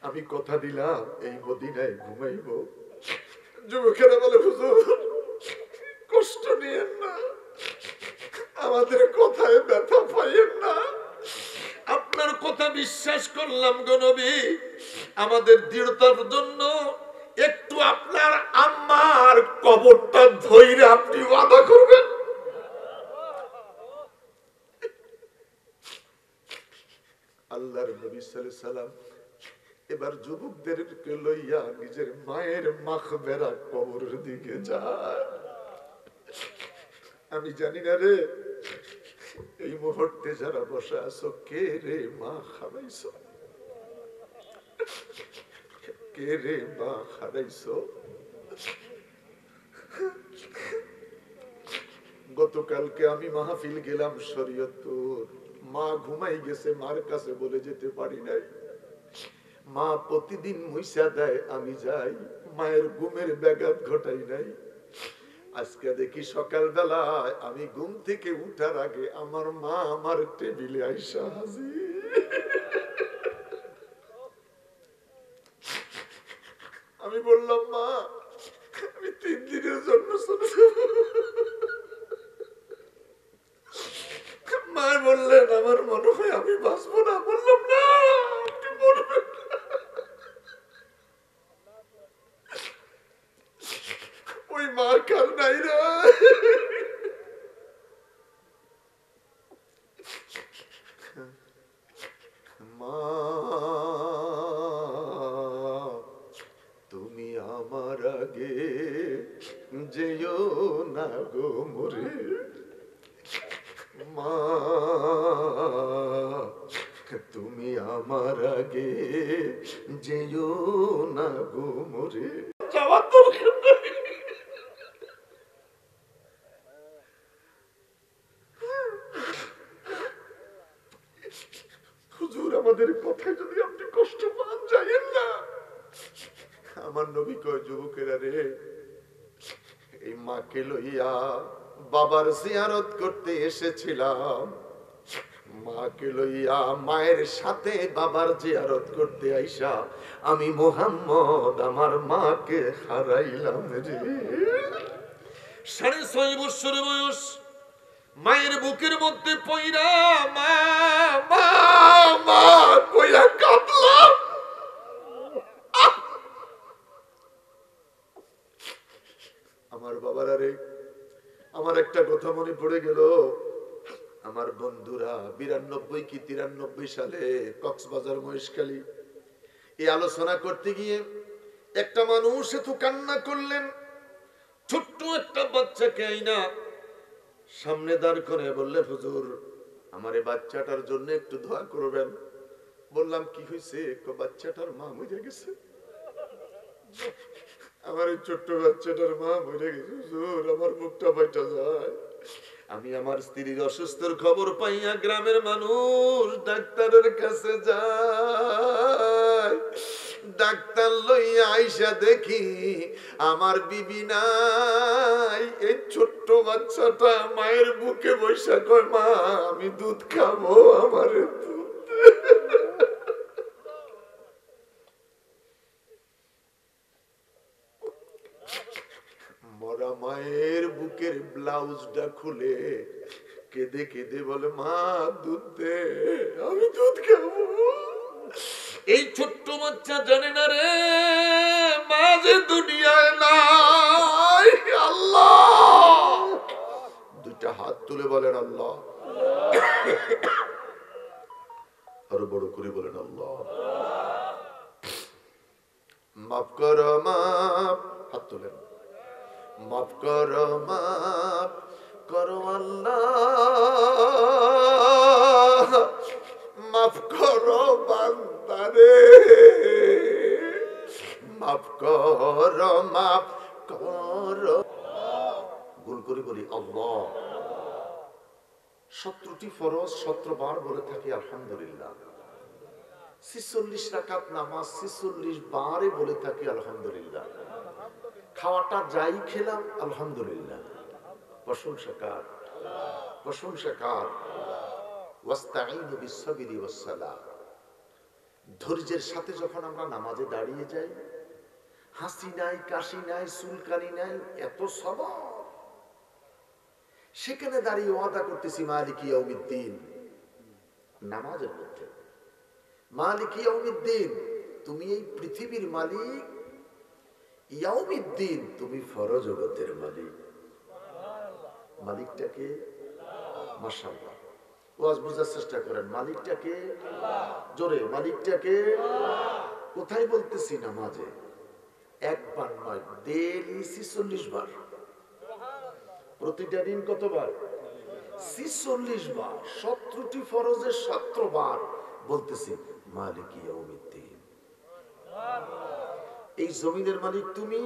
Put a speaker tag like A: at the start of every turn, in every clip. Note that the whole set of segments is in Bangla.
A: আমি কথা দিলাম এই মদিনায় ঘুমাইব। যুবকেরা বলে হুজুর কষ্ট নিয়েন না, আমাদের কথায় ব্যথা পাইয়েন না, আপনার কথা বিশ্বাস করলাম গো নবী, আমাদের দৃঢ়তার জন্য একটু আপনার আম্মার কবরটা ধইরে আপনি ওয়াদা করবেন। আল্লাহর নবী সাল্লাল্লাহু আলাইহি সাল্লাম এবার যুবকদেরকে লইয়া নিজের মায়ের মাখবেরা কবরের দিকে যায়। আমি জানি না রে এই মুহূর্তে যারা বসে আছো, কে রে মা হারাইছো, কে রে মা হারাইছো। গতকালকে আমি মাহফিল গেলাম শরীয়তপুর, মা ঘুমাই গেছে, মার কাছে বলে যেতে পারি নাই। মা প্রতিদিন মুইসা দেয়, আমি যাই, মায়ের ঘুমের ব্যাঘাত ঘটাই নাই। আজকে দেখি সকালবেলায় আমি ঘুম থেকে উঠার আগে আমার মা আমার টেবিলে আইসা হাজির। আমি বললাম মা আমি 3 দিনের জন্য চলে যাব। মা বললেন আমার মনে হয় আমি বাঁচবো না। বললাম না আপনি বলবেন না। ওই মা কার নাই রে। মা তুমি আমার আগে যেও না গো মোরে, মা তুমি আমার আগে যেও না গো মোরে। যাওয়ার দরকার নেই। হুজুর আমাদের কথায় যদি আপনি কষ্ট পান যাইয়েন না। আমার নবী কয় যুবকেরা রে, এই মাকে লইয়া বাবার জিয়ারত করতে এসেছিলাম, মাকে লইয়া মায়ের সাথে বাবার জিয়ারত করতে আইসা আমি মুহাম্মদ আমার মাকে হারাইলাম রে। 6.5 বছর বয়স, মায়ের বুকের মধ্যে পইরা মা মা মা কইয়া কাঁদলাম। আমার বাবারা রে, আমার একটা কথা মনে পড়ে গেল। আমার বন্ধুরা 92 কি 93 সালে কক্সবাজার মহেশখালী এই আলোচনা করতে গিয়ে একটা মানুষ এত কান্না করলেন। ছোট্ট একটা বাচ্চাকে আইনা সামনে দাঁড় করে বললেন হুজুর আমার এই বাচ্চাটার জন্য একটু দোয়া করবেন। বললাম কি হয়েছে? বাচ্চাটার মা মরে গেছে। আমার এই ছোট্ট বাচ্চাটার মা মরে গেছে হুজুর, আমার মুখটা ফাইটা যায়। আমি আমার স্ত্রীর অসুস্থর খবর পাইয়া গ্রামের মানুষ ডাক্তারের কাছে যায়। ডাক্তার লইয়া আইসা দেখি আমার বিবি নাই। এই ছোট্ট বাচ্চাটা মায়ের বুকে বসে কয় মা আমি দুধ খাবো, আমার দুধ। মরা মায়ের বুকের ব্লাউজটা খুলে কেঁদে কেঁদে বলে মা দুধ দে, আমি দুধ খাবো। এই ছোট্ট বাচ্চা জানে না রে মা যে দুনিয়ায় নাই। আল্লাহ, দুইটা হাত তুলে বলেন আল্লাহ, আরো বড় করে বলেন আল্লাহ। মাফ করো মাফ, হাত তুলেন, মাফ করো মাফ করো আল্লাহ, মাফ করো বান্দারে, মাফ করো মাফ করো। ভুল করে বলি আল্লাহ। 17টি ফরজ 17 বার বলে থাকি আলহামদুলিল্লাহ। 46 রাকাত নামাজ 46 বারে বলে থাকি আলহামদুলিল্লাহ। খাওয়াটা যাই খেলাম আলহামদুলিল্লাহ। প্রশংসা কার? প্রশংসা কার? ওয়াস্তাঈনু বিস-সাবরি ওয়াস-সালাহ। ধৈর্যের সাথে যখন আমরা নামাজে দাঁড়িয়ে যাই, হাসি নাই, কাশি নাই, চুলকানি নাই, এত সবর, সেখানে দাঁড়িয়ে ওয়াদা করতেছি মালিকি ইয়াউমিদ্দিন, নামাজের মধ্যে মালিকি ইয়াউমিদ্দিন, তুমি এই পৃথিবীর মালিক, ইয়াউমিদ্দিন তুমি ফরজগতের মালিক। মালিকটাকে, মাশাআল্লাহ, ওয়াজ বোঝার চেষ্টা করেন, মালিকটাকে জোরে, মালিকটাকে কোথায় বলতেছি? নামাজে। একবার নয়, ডেইলি 46 বার, প্রতিটা দিন কতবার? 46 বার, 17টি ফরজের 17 বার বলতেছি মালিকি ইয়াউমিদ্দিন। এই জমিনের মালিক তুমি,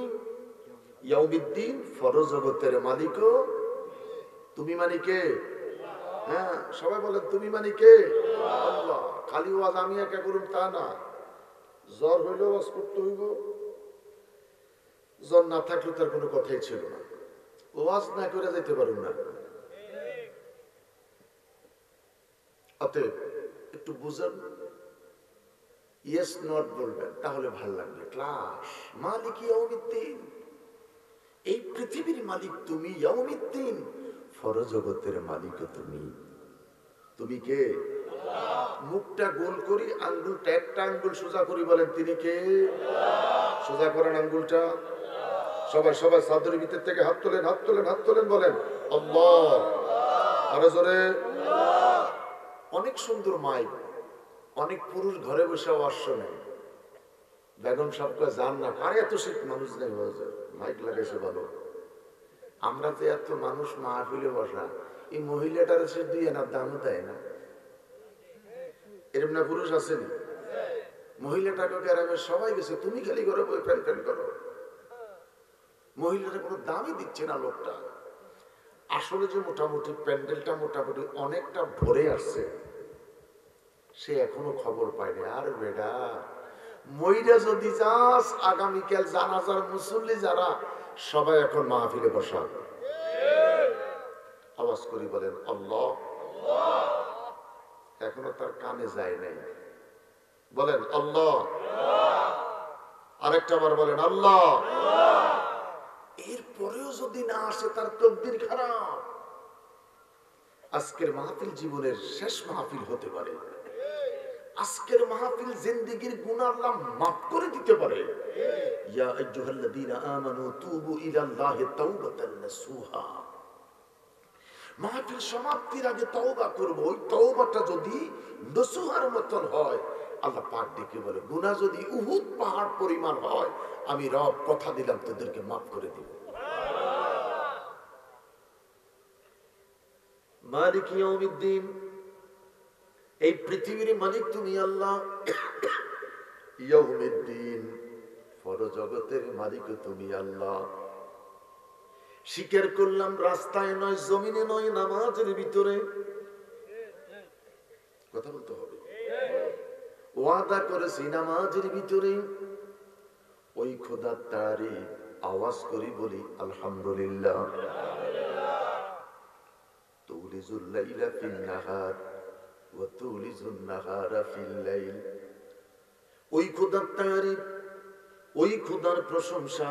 A: ইয়াউমিদ্দিন ফরজ জগতের মালিকও তুমি। মানে কে? হ্যাঁ, সবাই বলেন তুমি মানে কে? আল্লাহ। খালি ওয়াজ আমি একা করুন তা না, জ্বর হইলেও ওয়াজ করতে হইব, জ্বর না থাকলে তার কোনো কথাই ছিল না, ওয়াজ না করে যেতে পারুন না। অতএব একটু বুঝেন, ইয়েস নট বলবেন, তাহলে ভাল লাগবে। ক্লাস মালিক ইয়াউমিদ্দিন, এই পৃথিবীর মালিক তুমি, ইয়াউমিদ্দিন ফরজ জগতের মালিক তুমি। তুমি কে? মুখটা গোল করি, আঙ্গুলটা একটা আঙ্গুল সোজা করি, বলেন তিনি কে? সোজা করেন আঙ্গুলটা, সবাই সবাই সাদরের ভিতর থেকে হাত তোলেন, হাত তোলেন, হাত তোলেন, বলেন আল্লাহ। আরো জোরে। অনেক সুন্দর মাইক, অনেক পুরুষ ঘরে বসে ওয়াজ শোনে, বেগম সাহেবকে জান না, কারে এত শীত মানুষ নেই, মাইক লাগাইছে ভালো। আমরা তো এত মানুষ মাহফিলে বসা, এই মহিলাটার সে দুই আনার দামও দেয় না, এরম না পুরুষ আসেনি? মহিলাটাকে গ্রামের সবাই গেছে, তুমি খালি করে বই ফ্যান ফ্যান করো। মহিলাটা কোনো দামই দিচ্ছে না লোকটা। আসলে যে মোটামুটি প্যান্ডেলটা মোটামুটি অনেকটা ভরে আসছে, সে এখনো খবর পায়নি। আর বেডা মইরা যদি যাস, আগামীকাল জানাজার মুসল্লি যারা সবাই এখন মাহফিলে বসা, আওয়াজ করি বলেন আল্লাহ। এখনো তার কানে যায় নাই, বলেন আল্লাহ। আরেকটা বার বলেন আল্লাহ। এরপরেও যদি না আসে, তার তকদির খারাপ। আজকের মাহফিল জীবনের শেষ মাহফিল হতে পারে, আজকের মাহফিল জিন্দেগীর গুনাহ আল্লাহ মাফ করে দিতে পারে। ইয়া আইয়ুহাল্লাযীনা আমানু তুবু ইলাল্লাহি তাওবাতান নাসুহা। মাহফিল সমাপ্তির আগে তওবা করব, ওই তওবাটা যদি নসুহার মতন হয়, আল্লাহ পাক ডেকে বলে, গুনাহ যদি উহুদ পাহাড় পরিমাণ হয়, আমি রব কথা দিলাম তোদেরকে মাফ করে দিব। মালিক ইয়াউমিদ্দিন, এই পৃথিবীর মালিক তুমি আল্লাহ। ইয়াউমিদ্দিন ফরজ জগতের মালিক তুমি আল্লাহ। স্বীকার করলাম, রাস্তায় নয়, জমিনে নয়, নামাজের ভিতরে। কথা বলতে হবে। ওয়াদা করেছি নামাজের ভিতরে ওই খোদার তারিফ আওয়াজ করি, বলি আলহামদুলিল্লাহ। তুলিজুল লাইলা ফিন নাহার ওয়া তুলিজুন নাহারা ফিল লাইল। ওই খোদার তারিফ, ওই খোদার প্রশংসা,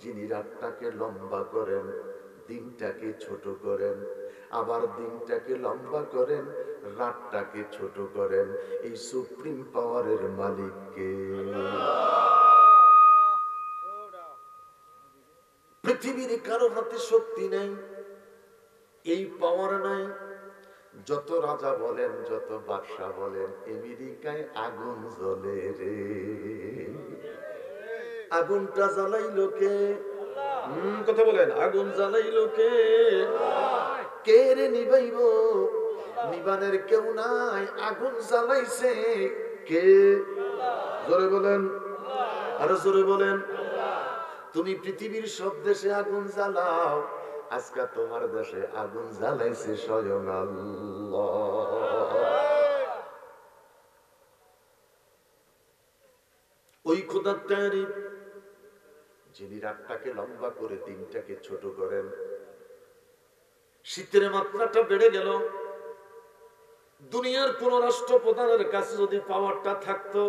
A: যিনি রাতটাকে লম্বা করেন, দিনটাকে ছোট করেন, আবার দিনটাকে লম্বা করেন, রাতটাকে ছোট করেন। এই সুপ্রিম পাওয়ারের মালিককে। পৃথিবীর কারো হাতে শক্তি নেই, এই পাওয়ার নাই। যত রাজা বলেন, যত বাদশা বলেন, আমেরিকায় আগুন জ্বলে রে, আগুনটা জ্বালাইলো কে? কথা বলেন, আগুন জ্বালাইলো কে? কে রে নিবাইব? নিবানের কেউ নাই, আগুন জ্বালাইছে কে? জোরে বলেন, আরো জোরে বলেন। তুমি পৃথিবীর সব দেশে আগুন জ্বালাও, আজকে তোমার দেশে আগুন জ্বালাইছে স্বয়ং আল্লাহ। ওই খোদার তারিফ, যিনি রাতটাকে লম্বা করে দিনটাকে ছোট করেন। শীতের মাত্রাটা বেড়ে গেল, দুনিয়ার কোন রাষ্ট্রপ্রধানের কাছে যদি পাওয়ারটা থাকতো,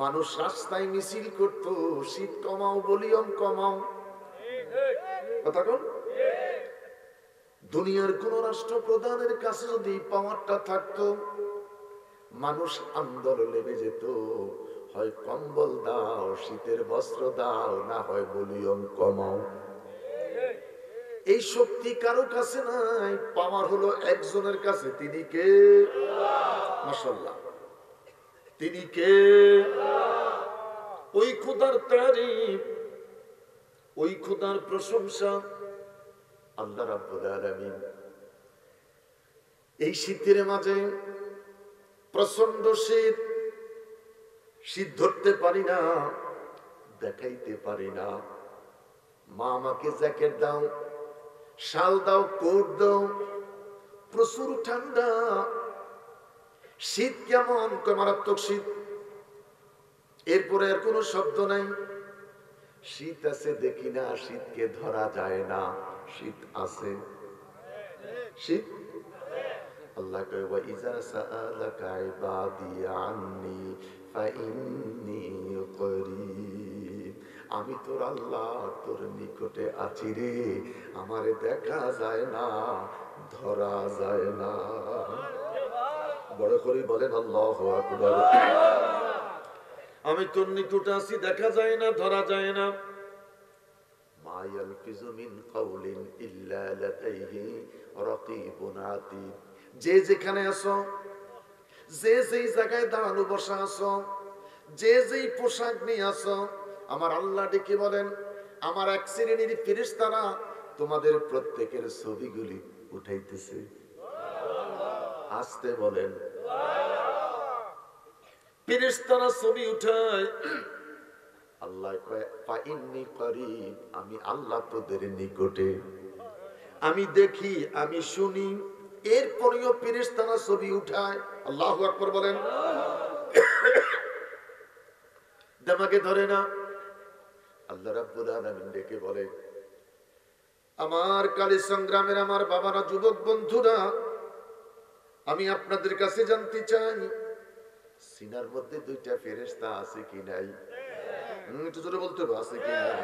A: মানুষ রাস্তায় মিছিল করত, শীত কমাও, ভলিউম কমাও। কথা কোন? দুনিয়ার কোন রাষ্ট্রপ্রধানের কাছে যদি পাওয়ারটা থাকতো, মানুষ আন্দোলন লেগে যেত, হয় কম্বল দাও, শীতের বস্ত্র দাও, না হয় ভলিউম কমাও। এই শক্তি কারো কাছে নাই, পাওয়ার হলো একজনের কাছে। তিনি কে? মাশাআল্লাহ, তিনি কে? ওই খোদার তারিফ, ওই খোদার প্রশংসা আল্লাহ রাব্বুল আলামিন এই শীতের মাঝে, প্রচন্ড শীত, শীত ধরতে পারি না, দেখাইতে পারি না। মা আমাকে জ্যাকেট দাও, শাল দাও, কোট দাও, প্রচুর ঠান্ডা। শীত কেমন? মারাত্মক শীত। এরপরে আর কোনো শব্দ নাই। শীত আছে দেখি না, শীতকে ধরা যায় না। শীত আছে, শীত। আল্লাহ কয় ওয়া ইজা সাআলাকা ইবাদি আন্নি ফাইন্নী করিব। আমি তোর আল্লাহ, তোর নিকটে আছি রে, আমারে দেখা যায় না, ধরা যায় না। বড় করে বলেন আল্লাহু আকবার। আমি তোর নিকটে আছি, দেখা যায় না, ধরা যায় না। মা ইয়ালফিজু মিন কাওলিন ইল্লা লাদাইহি রাকীবুন আতীদ। যে যেখানে আছো, যে যেই জায়গায় দাঁড়ানো বসা আছো, যে যেই পোশাক নিয়ে আছো, আমার আল্লাহ ডেকে বলেন, আমার এক শ্রেণীর ফেরেশতারা তোমাদের প্রত্যেকের ছবিগুলি উঠাইতেছে। আসতে বলেন, ফেরেশতারা ছবি উঠায়। আল্লাহ কয় ফাইন্নী করিব, আমি আল্লাহ তোদের নিকটে, আমি দেখি, আমি শুনি। এরপরেও ফেরেশতারা ছবি উঠায়। আল্লাহু আকবার বলেন। দামাকে ধরে না। আল্লাহ রাব্বুল আলামিন ডেকে বলে, আমার কালী সংগ্রামের আমার বাবারা, যুবক বন্ধুরা, আমি আপনাদের কাছে জানতে চাই, সিনার মধ্যে দুইটা ফেরেশতা আছে কি নাই? একটু জোরে বলতে হবে, আছে কি নাই?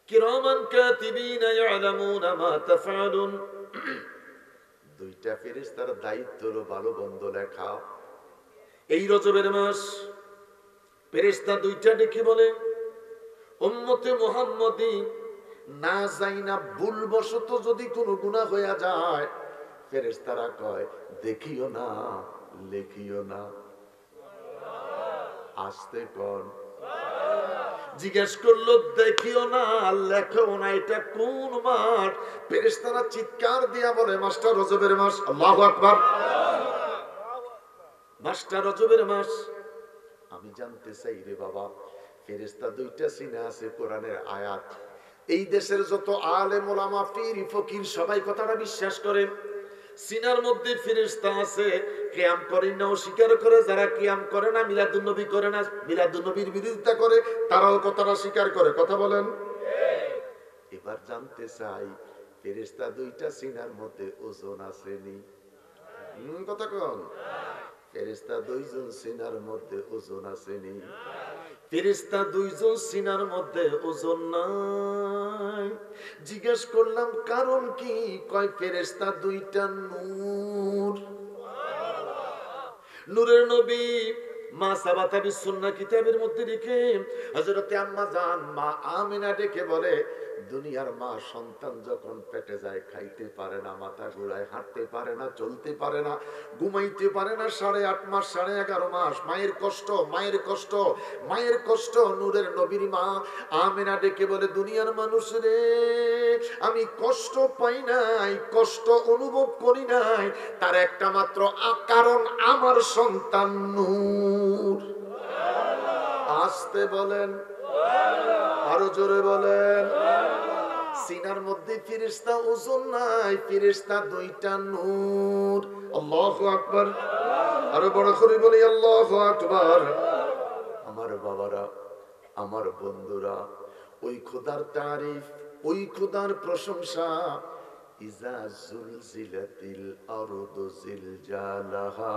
A: কিরামান কাতিবিনা ইয়ালামুনা মা তাফআলুন। দুইটা ফেরেশতার দায়িত্ব হলো ভালো মন্দ লেখা। এই রজবের মাস ফেরেশতা দুইটা ডেকে বলে, উম্মতে মুহাম্মদী, না যাইনা ভুলবশত যদি কোনো গুনাহ হয়ে যায়, ফেরেশতারা কয় দেখিও না, লেখিও না। আসতে কোন? জিজ্ঞেস করলো দেখিও না, লেখো না, এটা কোন মাস? ফেরেশতারা চিৎকার দিয়া বলে, মাসটা রজবের মাস। আল্লাহু আকবার। মাসটা রজবের মাস। আমি জানতে চাই রে বাবা, ফেরেশতা দুইটা সিনে আছে, কোরআনের আয়াত। এই দেশের যত আলেম ওলামা, পীর ফকির সবাই কথাটা বিশ্বাস করে, সিনার মধ্যে ফেরেশতা আছে। কিয়াম করে না, অস্বীকার করে। যারা কিয়াম করে না, মিলাদুন নবী করে না, মিলাদুন নবীর বিরোধিতা করে, তারাও কথাটা স্বীকার করে। কথা বলেন। এবার জানতে চাই, ফেরেশতা দুইটা সিনার মধ্যে ওজন আসেনি? কথা কন। ফেরেশতা দুইজন সিনার মধ্যে ওজন আসেনি? ফেরেশতা দুইজন সিনার মধ্যে ওজন নাই। জিজ্ঞেস করলাম কারণ কি? কয় ফেরেশতা দুইটা নূর। নূরের নবী মা সাবাতা বিসুন্নাহ কিতাবের মধ্যে লিখে, হযরতে আম্মা জান মা আমিনা ডেকে বলে, দুনিয়ার মা সন্তান যখন পেটে যায়, খাইতে পারে না, মাথা ঘুরায়, হাঁটতে পারে না, চলতে পারে না, ঘুমাইতে পারে না, 8.5 মাস, 11.5 মাস মায়ের কষ্ট, মায়ের কষ্ট, মায়ের কষ্ট। নূরের নবীর মা আমিনা ডেকে বলে, দুনিয়ার মানুষ রে, আমি কষ্ট পাই নাই, কষ্ট অনুভব করি নাই, তার একটা মাত্র কারণ, আমার সন্তান নূর। আসতে বলেন, আরো জোরে বলেন। সিনার মধ্যে ফেরেশতা ওজন নাই, ফেরেশতা দুইটা নূর। আল্লাহু আকবার। আরো বড় করে বলি আল্লাহু আকবার। আমার বাবারা, আমার বন্ধুরা, ওই খোদার তারিফ, ওই খোদার প্রশংসা ইজা জুলজিলাতিল আরদু জিলজালাহা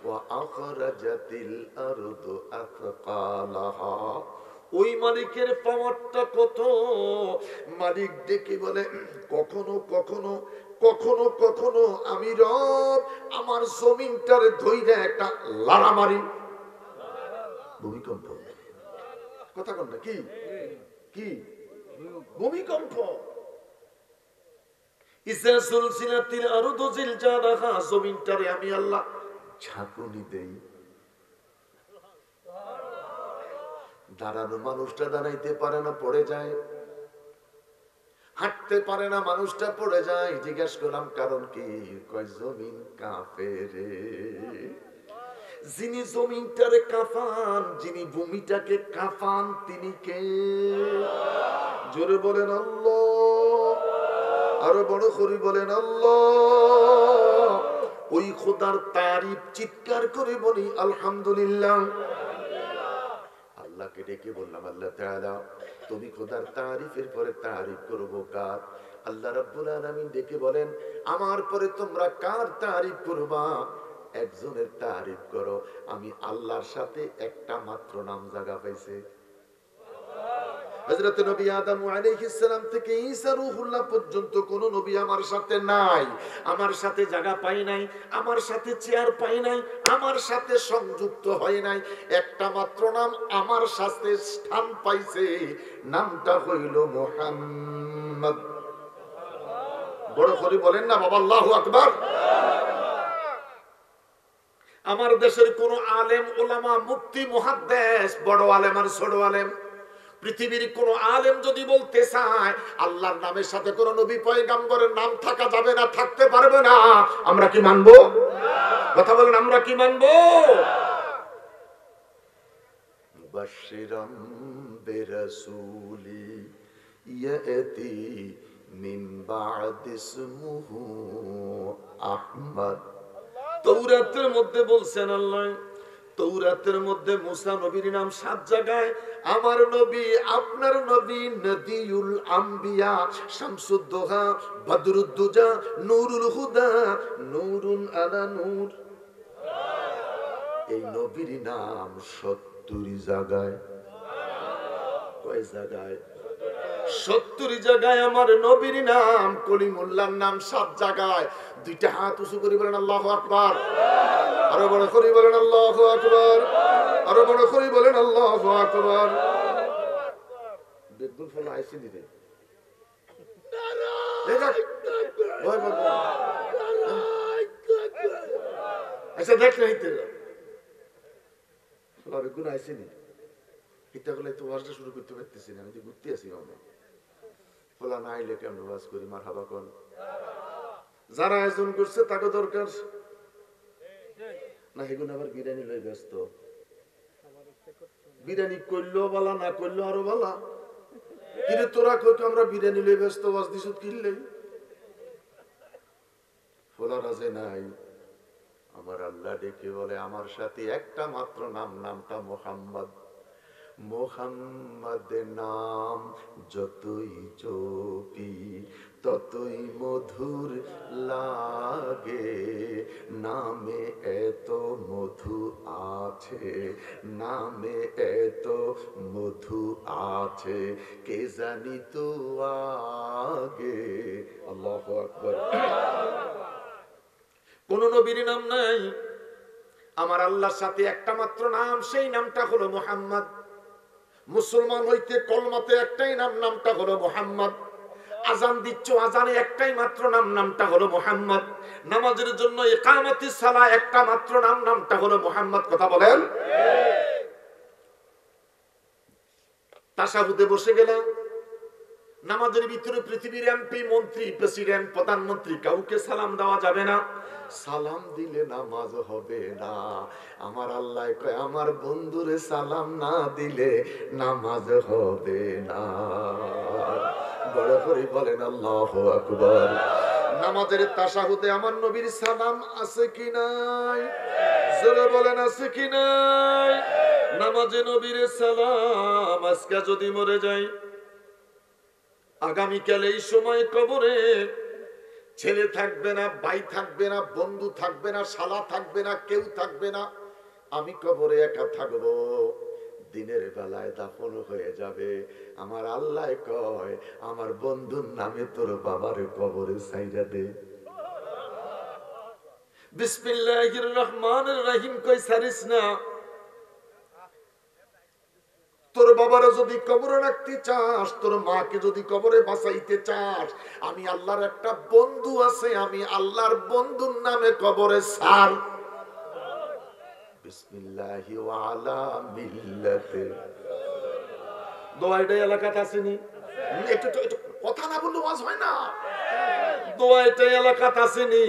A: ওয়া আখরাজাতিল আরদু আথকালাহা। ওই মালিকের পাওয়ারটা কত! মালিক ডেকে বলে, কখনো কখনো কখনো কখনো আমি রব আমার জমিনটারে ধইরা একটা লাড়া মারি, ভূমিকম্প। কথা কন না কি? কি ভূমিকম্প? ইজা সুলসিলাতিল আরদু জিলজালাহা, জমিনটারে আমি আল্লাহ ঝাঁকুনি দেই। দাঁড়ানো মানুষটা দাঁড়াইতে পারে না, পড়ে যায়। হাঁটতে পারে না, মানুষটা পড়ে যায়। জিজ্ঞেস করলাম কারণ কি? কয় জমিন কাঁপে রে। যিনি জমিনটারে কাঁপান, যিনি ভূমিটাকে কাঁপান, তিনি কে? জোরে বলেন আল্লাহ, আরো বড় করে বলেন আল্লাহ। ওই খোদার তারিফ চিৎকার করে বলি আলহামদুলিল্লাহ। আল্লাহকে ডেকে বললাম, আল্লাহ তাআলা তুমি খোদার তারিফের পরে তারিফ করবো কার? আল্লাহ রাব্বুল আলামিন ডেকে বলেন, আমার পরে তোমরা কার তারিফ করবা? একজনের তারিফ করো। আমি আল্লাহর সাথে একটা মাত্র নাম জায়গা পাইছে। হযরত নবী আদম আলাইহিস সালাম থেকে ঈসা রূহুল্লাহ পর্যন্ত কোন নবী আমার সাথে নাই, আমার সাথে জায়গা পাই নাই, আমার সাথে চেয়ার পাই নাই, আমার সাথে সংযুক্ত হয় নাই। একটা মাত্র নাম আমার সাথে স্থান পাইছে, নামটা হইল মুহাম্মদ। বড় করে বলেন না বাবা আল্লাহু আকবার। আমার দেশের কোন আলেম ওলামা মুফতি মুহাদ্দিস, বড় আলেম আর ছোট আলেম, পৃথিবীর কোন আলেম যদি বলতে চায় আল্লাহর নামের সাথে কোন নবী পয়গম্বরের নাম থাকা যাবে না, থাকতে পারবে না, আমরা কি মানবো? কথা বলেন, আমরা কি মানবো? মুবাশশিরাম বিরাসূলি ইয়াতি মিন বা'দি ইসমুহু আহমদ। তাওরাতের মধ্যে বলছেন আল্লাহ, তাওরাতের মধ্যে মুসা নবীর নাম 7 জায়গায়। আমার নবী, আপনার নবী নবিউল আম্বিয়া, শামসুদ্দোহা, বদরুদ্দুজা, নূরুল হুদা, নূরুন আলা নূর। এই নবীর নাম 70 জায়গায়। কয় জায়গায়? 70 জায়গায় আমার নবীর নাম। কলিমুল্লাহর নাম 7 জায়গায়। দুইটা হাত উঁচু করে বলেন আল্লাহু আকবার। আরো বড় করে বলেন আল্লাহু আকবার। আরো বড় করে বলেন আল্লাহু আকবার। বেদুল ফলা আইছে দিতে আচ্ছা দেখ না হিতে ফলা বেগুন আইছে নি হিতা গেলে তো ওয়াজটা শুরু করতে পারতেছি না, আমি তো ঘুরতে আসি। আমরা ফলা না আইলে কেমন ওয়াজ করি? মারহাবা কোন যারা আয়োজন করছে তাকে দরকার না। হেগুন আবার বিরিয়ানি লই ব্যস্ত। বিরিয়ানি করলেও বালা, না করলেও আরো বালা। কিন্তু তোরা কই আমরা বিরিয়ানি লই ব্যস্ত, ওয়াজ দিছুত কিনলেই ফোলা রাজে নাই। আমার আল্লাহ ডেকে বলে আমার সাথে একটা মাত্র নাম, নামটা মুহাম্মদ। মুহাম্মদ নাম যতই জপি ততই মধুর লাগে, নামে এত মধু আছে, নামে এত মধু আছে, কে জানি তো আগে। আল্লাহু আকবার। কোন নবীর নাম নাই, আমার আল্লাহর সাথে একটা মাত্র নাম, সেই নামটা হলো মুহাম্মদ। মুসলমান হইতে কলমাতে একটাই নাম, নামটা হলো মুহাম্মদ। আজান দিচ্ছ, আজানে একটাই মাত্র নাম, নামটা হলো মুহাম্মদ। নামাজের জন্য ইকামতিস সালাহ একটা মাত্র নাম, নামটা হলো মুহাম্মদ। কথা বলেন। তাশাহুদে বসে গেলাম, নামাজের ভিতরে পৃথিবীর এমপি, মন্ত্রী, প্রেসিডেন্ট, প্রধানমন্ত্রী কাউকে সালাম দেওয়া যাবে না। সালাম দিলে নামাজ হবে না। আমার আল্লাহ কয় আমার বন্ধুরে সালাম না দিলে নামাজ হবে না। বড় করে বলেন আল্লাহু আকবার। নামাজের তাশাহুদে আমার নবীর সালাম আছে কি নাই? জোরে বলেন আছে কি নাই? নামাজে নবীর সালাম। আজকে যদি মরে যাই, আগামীকাল এই সময় কবরে ছেলে থাকবে না, ভাই থাকবে না, বন্ধু থাকবে না, শালা থাকবে না, কেউ থাকবে না, আমি কবরে একা থাকবো। দিনের বেলায় দাফন হয়ে যাবে। আমার আল্লাহ কয়, আমার বন্ধুর নামে তোর বাবার কবরে ছাইরা দে। বিসমিল্লাহির রহমানির রহিম কই সারিস না। তোর বাবারা যদি কবরে রাখতে চাস, তোর মাকে যদি কবরে বাঁচাইতে চাস, আমি আল্লাহর একটা বন্ধু আছে, আমি আল্লাহর বন্ধুর নামে কবরে ছাড়। বিসমিল্লাহি ওয়া আলা মিল্লাতে। দোয়াইটা এলাকাতে আসেনি? একটু কথা না বললে ওয়াজ হয় না। দোয়াইটা এলাকাতে আসেনি?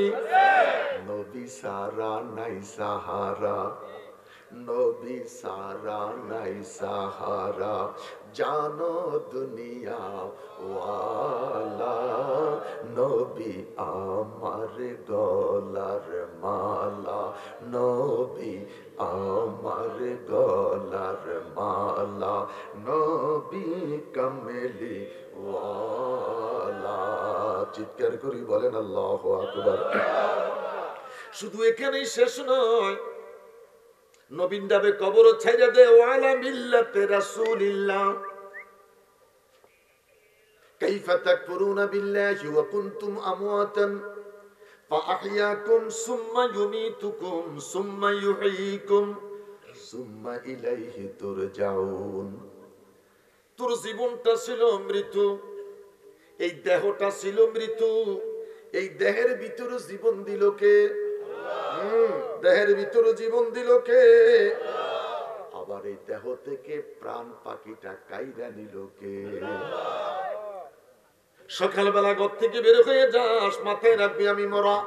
A: নবী সারা নাই সাহারা, নবী সারা নাই সাহারা, জানো দুনিয়া ওয়ালা, নবী আমার গলার মালা, নবী আমার গলার মালা, নবী কামেলি ওয়ালা। চিৎকার করি বলেন আল্লাহু আকবার। শুধু এখানেই শেষ নয়, নবীন ডাবে কবর ছাইরা দে, ওয়ালা মিল্লাতে রাসূলিল্লাহ। কাইফা তাকফুরুনা বিল্লাহি ওয়া কুনতুম আমওয়াতান ফাআহইয়াকুম সুম্মা ইউমীতুকুম সুম্মা ইউহয়ীকুম সুম্মা ইলাইহি তুরজাউন। তোর জীবনটা ছিল মৃত্যু, এই দেহটা ছিল মৃত্যু, এই দেহের ভিতরে জীবন দিল কে? দেহের ভিতরে জীবন দিল কে? আবার এই দেহ থেকে প্রাণ পাখিটা কাইরা নিল কে? সকালবেলা ঘর থেকে বের হয়ে যাস, মাথায় রাখবি আমি মরা।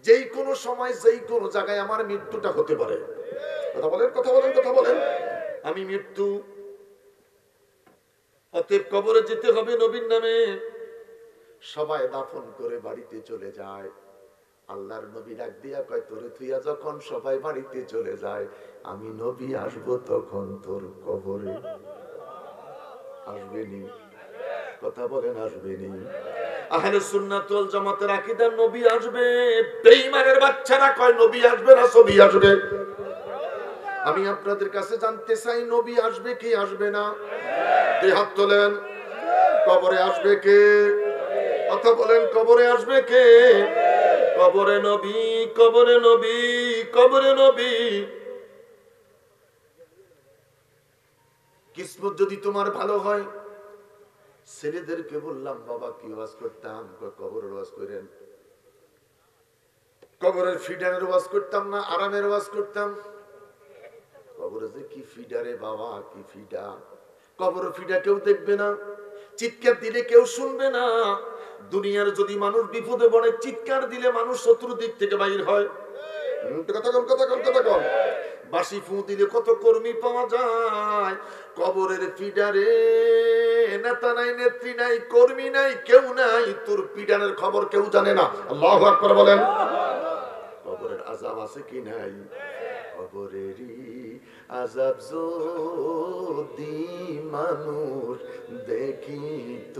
A: যেই কোনো সময় যেই কোনো জায়গায় আমার মৃত্যুটা হতে পারে। কথা বলেন, কথা বলেন, কথা বলেন। আমি মৃত্যু, অতএব কবরে যেতে হবে নবীর নামে। সবাই দাফন করে বাড়িতে চলে যায়। আল্লাহর নবী ডাক দিয়া কয়, তোরে তুইয়া যখন সবাই বাড়িতে চলে যায়, আমি নবী আসবো তখন তোর কবরে। আসবেনি? কথা বলেন, আসবেনি? আহলে সুন্নাত ওয়াল জামাতের আকীদা নবী আসবে। বেঈমানের বাচ্চারা কয় নবী আসবে না, ছবি আসবে। আমি আপনাদের কাছে জানতে চাই, নবী আসবে কি আসবে না? দুই হাত তোলেন। কবরে আসবে কে? কথা বলেন, কবরে আসবে কে? কবরে নবী, কবরে নবী, কবরে নবী। কিসমত যদি তোমার ভালো হয়, ছেলেদেরকে বললাম, বাবা কি ওয়াজ করতাম? কবরের ওয়াজ করেন। কবরের ফিডারের ওয়াজ করতাম না, আরামের ওয়াজ করতাম। কবরে যে কি ফিডারে বাবা, কি ফিডা। কবর ফিডা কেউ দেখবে না, চিৎকার দিলে কেউ শুনবে না। দুনিয়ার যদি মানুষ বিপদে পড়ে, চিৎকার দিলে মানুষ শত্রু দিক থেকে বাইর হয়। কথা কম, কথা কম, কথা কম। বাঁশি ফু দিলে কত কর্মী পাওয়া যায়। কবরের ফিডারে নেতা নাই, নেত্রী নাই, কর্মী নাই, কেউ নাই। তোর পিডানের খবর কেউ জানে না। আল্লাহু আকবার বলেন। কবরের আযাব আছে কি নাই? কবরেরই আযাব যদি মানুষ দেখিত,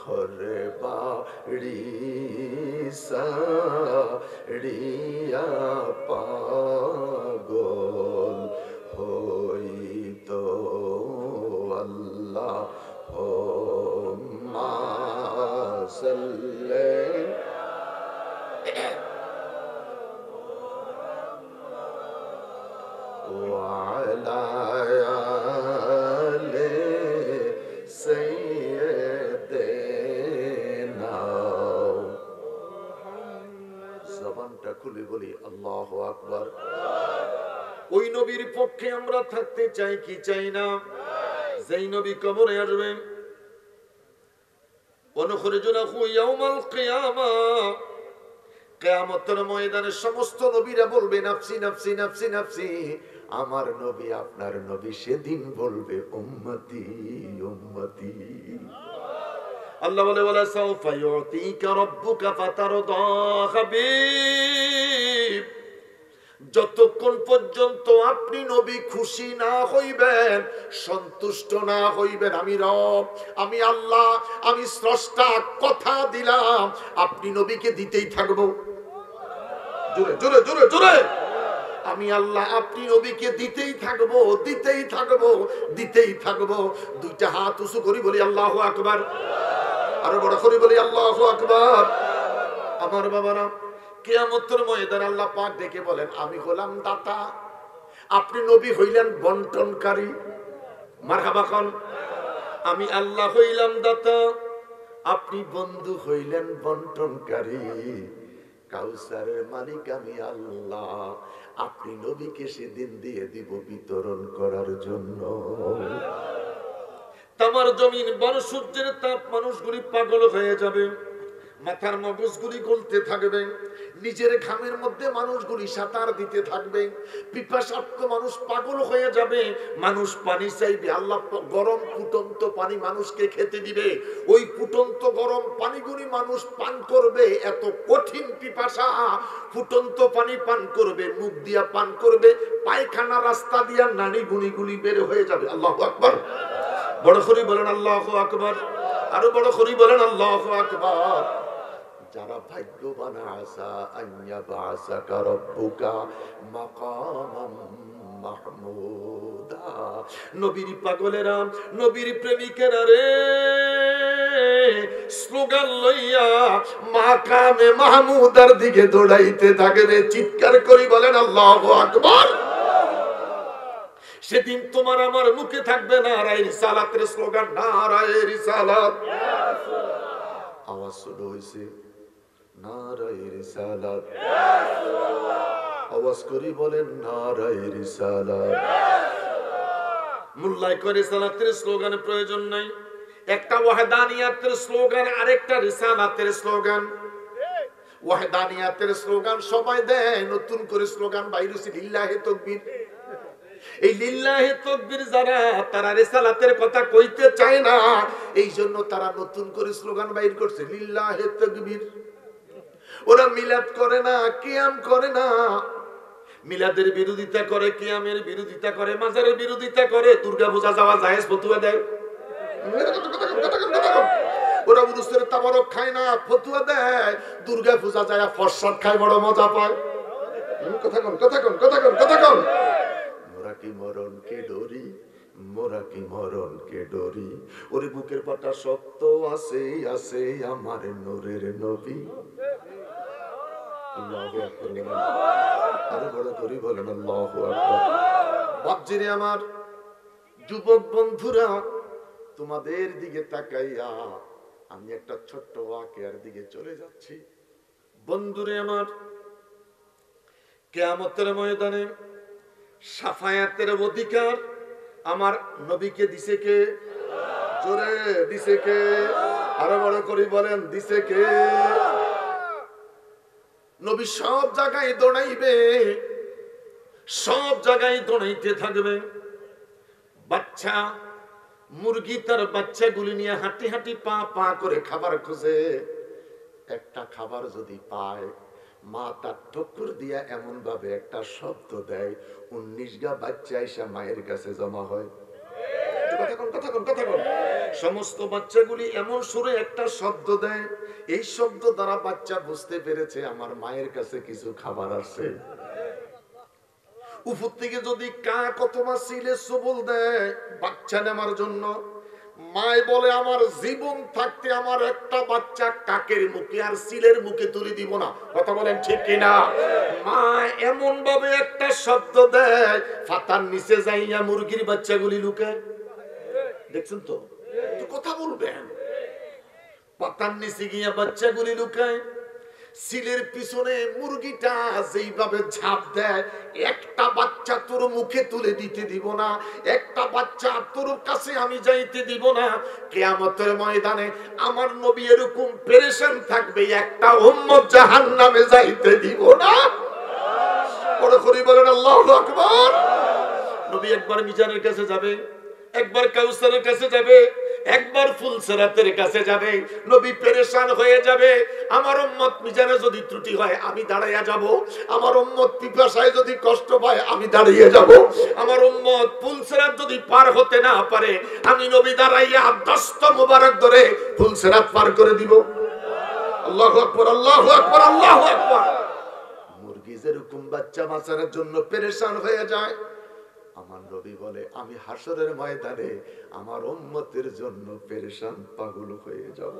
A: ঘরে বাড়ি সাড়িয়া পাগল হইত। আল্লাহুম্মা সাল্লি وعلى آل سيدنا। জবানটা খুলে বলি আল্লাহু আকবার। ওই নবীর পক্ষে আমরা থাকতে চাই কি চাই না? যেই নবী কবরে আসবেন, অনুখরিজুনাহু ইয়াউমাল কিয়ামাহ, কিয়ামতের ময়দানে সমস্ত নবীরা বলবে নাফসি নাফসি নাফসি নাফসি। আমার নবী, আপনার নবী সেদিন বলবে উম্মতি উম্মতি। আল্লাহ বলে, ওয়ালা সাউফা ইউতিকা রাব্বুকা ফাতারদা। হাবিব, যতক্ষণ পর্যন্ত আপনি নবী খুশি না হইবেন, সন্তুষ্ট না হইবেন, আমি রব, আমি আল্লাহ, আমি স্রষ্টা কথা দিলাম আপনি নবীকে দিতেই থাকবো। জোরে জোরে জোরে জোরে, আমি আল্লাহ আপনি নবীকে দিতেই থাকবো, দিতেই থাকবো, দিতেই থাকবো। দুইটা হাত উঁচু করি বলি আল্লাহু আকবার, আরো বড় করে বলি আল্লাহু আকবার। আমার বাবারা, কিয়ামতের ময়দানে আল্লাহ পাক ডেকে বলেন, আমি হলাম দাতা, আপনি নবী হইলেন বন্টনকারী। মারহাবা খান। আমি আল্লাহ হইলাম দাতা, আপনি বন্ধু হইলেন বন্টনকারী। কাউসারের মালিক আমি আল্লাহ, আপনি নবীকে সেদিন দিয়ে দিব বিতরণ করার জন্য। তামার জমিন বড় সূর্যের তাপ, মানুষগুলি পাগল হয়ে যাবে, মাথার মগজগুলি গলতে থাকবে, নিজের ঘামের মধ্যে মানুষগুলি সাঁতার দিতে থাকবে, পিপাসার্ত মানুষ পাগল হয়ে যাবে, মানুষ পানি চাইবে, আল্লাহ গরম ফুটন্ত পানি মানুষকে খেতে দিবে, ওই ফুটন্ত গরম পানিগুলি মানুষ পান করবে, এত কঠিন পিপাসা, ফুটন্ত পানি পান করবে, মুখ দিয়া পান করবে, পায়খানা রাস্তা দিয়া নানি গুনিগুলি বের হয়ে যাবে। আল্লাহু আকবার, বড় করে বলেন আল্লাহু আকবার, আরো বড় করে বলেন আল্লাহু আকবার। যারা ভাগ্যবান, আসা আইয়া বাসাকা রব্বুকা মাকামাম মাহমুদা। নবীর পাগলেরা, নবীর প্রেমিকেরা রে, স্লোগান লইয়া মাকামে মাহমুদার দিকে দৌড়াইতে থাকবে। চিৎকার করি বলেন আল্লাহু আকবার। সেদিন তোমার আমার মুখে থাকবে নারায়ে রিসালাতের স্লোগান, নারায়ে রিসালাত। আওয়াজ শুরু হয়েছে, নারায়ে রিসালাত। আওয়াজ করি বলেন নারায়ে রিসালাত। মোল্লাই করে রিসালাতের স্লোগানের প্রয়োজন নাই। একটা ওয়াহদানিয়াতের স্লোগান, আরেকটা রিসালাতের স্লোগান। ওয়াহদানিয়াতের স্লোগান সবাই দেয়, নতুন করে স্লোগান বাইরে হচ্ছে লিল্লাহি তাকবীর। এই লিল্লাহি তাকবীর যারা, তারা রিসালাতের কথা কইতে চায় না, এই জন্য তারা নতুন করে স্লোগান বাইর করছে লিল্লাহি তাকবীর। ওরা মিলাদ করে না, কিয়াম করে না, মিলাদের বিরোধিতা করে, কিয়ামের বিরোধিতা করে, মাজারের বিরোধিতা করে, দুর্গা পূজা যাওয়া জায়েজ ফতোয়া দেয়। ওরা উরুসের তাবারক খায় না, ফতোয়া দেয়, দুর্গা পূজা যায় ফরসাদ খায়, বড় মজা পায়। কথা কোন কথা কোন কথা কোন কথা কোন। মোরা কি মরণকে ডরি, মোরা কি মরণকে ডরি, ওরে বুকের পাটা শক্ত আছে, আছে আমার নূরের নবী। আল্লাহু আকবার, আরো বড় করে বলেন আল্লাহু আকবার। বাপজিরে আমার, যুবক বন্ধুরা, তোমাদের দিকে তাকাইয়া আমি একটা ছোট্ট ওয়াকিয়ার দিকে চলে যাচ্ছি। বন্ধুরে আমার, কিয়ামতের ময়দানে শাফায়াতের অধিকার আমার নবীকে দিছে কে? জোরে দিছে কে? আরো বড় করে বলেন দিছে কে? নবী সব জায়গায় দৌড়াইবে, সব জায়গায় দৌড়াইতে থাকবে। বাচ্চা মুরগি তার বাচ্চাগুলি নিয়ে হাঁটি হাঁটি পা পা করে খাবার খোঁজে। একটা খাবার যদি পায়, মা তার ঠক্কর দিয়া এমন ভাবে একটা শব্দ দেয়, 19 গা বাচ্চা এসে মায়ের কাছে জমা হয়। সমস্ত বাচ্চাগুলি এমন সুরে একটা শব্দ দেয়, এই শব্দ দ্বারা বাচ্চা বুঝতে পেরেছে আমার মায়ের কাছে কিছু খাবার আছে। উপর থেকে যদি কাক অথবা সিলে সবল দেয় বাচ্চা নেওয়ার জন্য, মায় বলে আমার জীবন থাকতে আমার একটা বাচ্চা কাকের মুখে আর সিলের মুখে তুলে দিব না। কথা বলেন ঠিক কিনা? মা এমন ভাবে একটা শব্দ দেয়, ফাতার নিচে যাইয়া মুরগির বাচ্চাগুলি লুকায়। দেখছেন তো, কথা বলবেন। পাতার নিচে গিয়া বাচ্চাগুলি লুকায়, সিলের পিছনে মুরগিটা যেইভাবে ঝাঁপ দেয়, একটা বাচ্চা তোর মুখে তুলে দিতে দিব না, একটা বাচ্চা তোর কাছে আমি যাইতে দিব না। কিয়ামতের ময়দানে আমার নবী এরকম পেরেশান থাকবে, একটা উম্মত জাহান্নামে যাইতে দিব না। বড় করে বলেন আল্লাহু আকবার। নবী একবার মিজানের কাছে যাবে, একবার কাউসারের কাছে যাবে, একবার ফুলসিরাতের কাছে যাবে, নবী পেরেশান হয়ে যাবে। আমার উম্মত মিজানে যদি ত্রুটি হয় আমি দাঁড়াইয়া যাব, আমার উম্মত পিপাসায় যদি কষ্ট পায় আমি দাঁড়িয়ে যাব, আমার উম্মত ফুলসিরাত যদি পার হতে না পারে আমি নবী দাঁড়াইয়া দস্ত মোবারক ধরে ফুলসিরাত পার করে দিব। আল্লাহু আকবার, আল্লাহু আকবার, আল্লাহু আকবার। মুরগি যেরকম বাচ্চা বাঁচানোর জন্য পেরেশান হয়ে যায়, আমার নবী বলে আমি হাসরের ময়দানে আমার উম্মতের জন্য পেরেশান পাগল হয়ে যাব।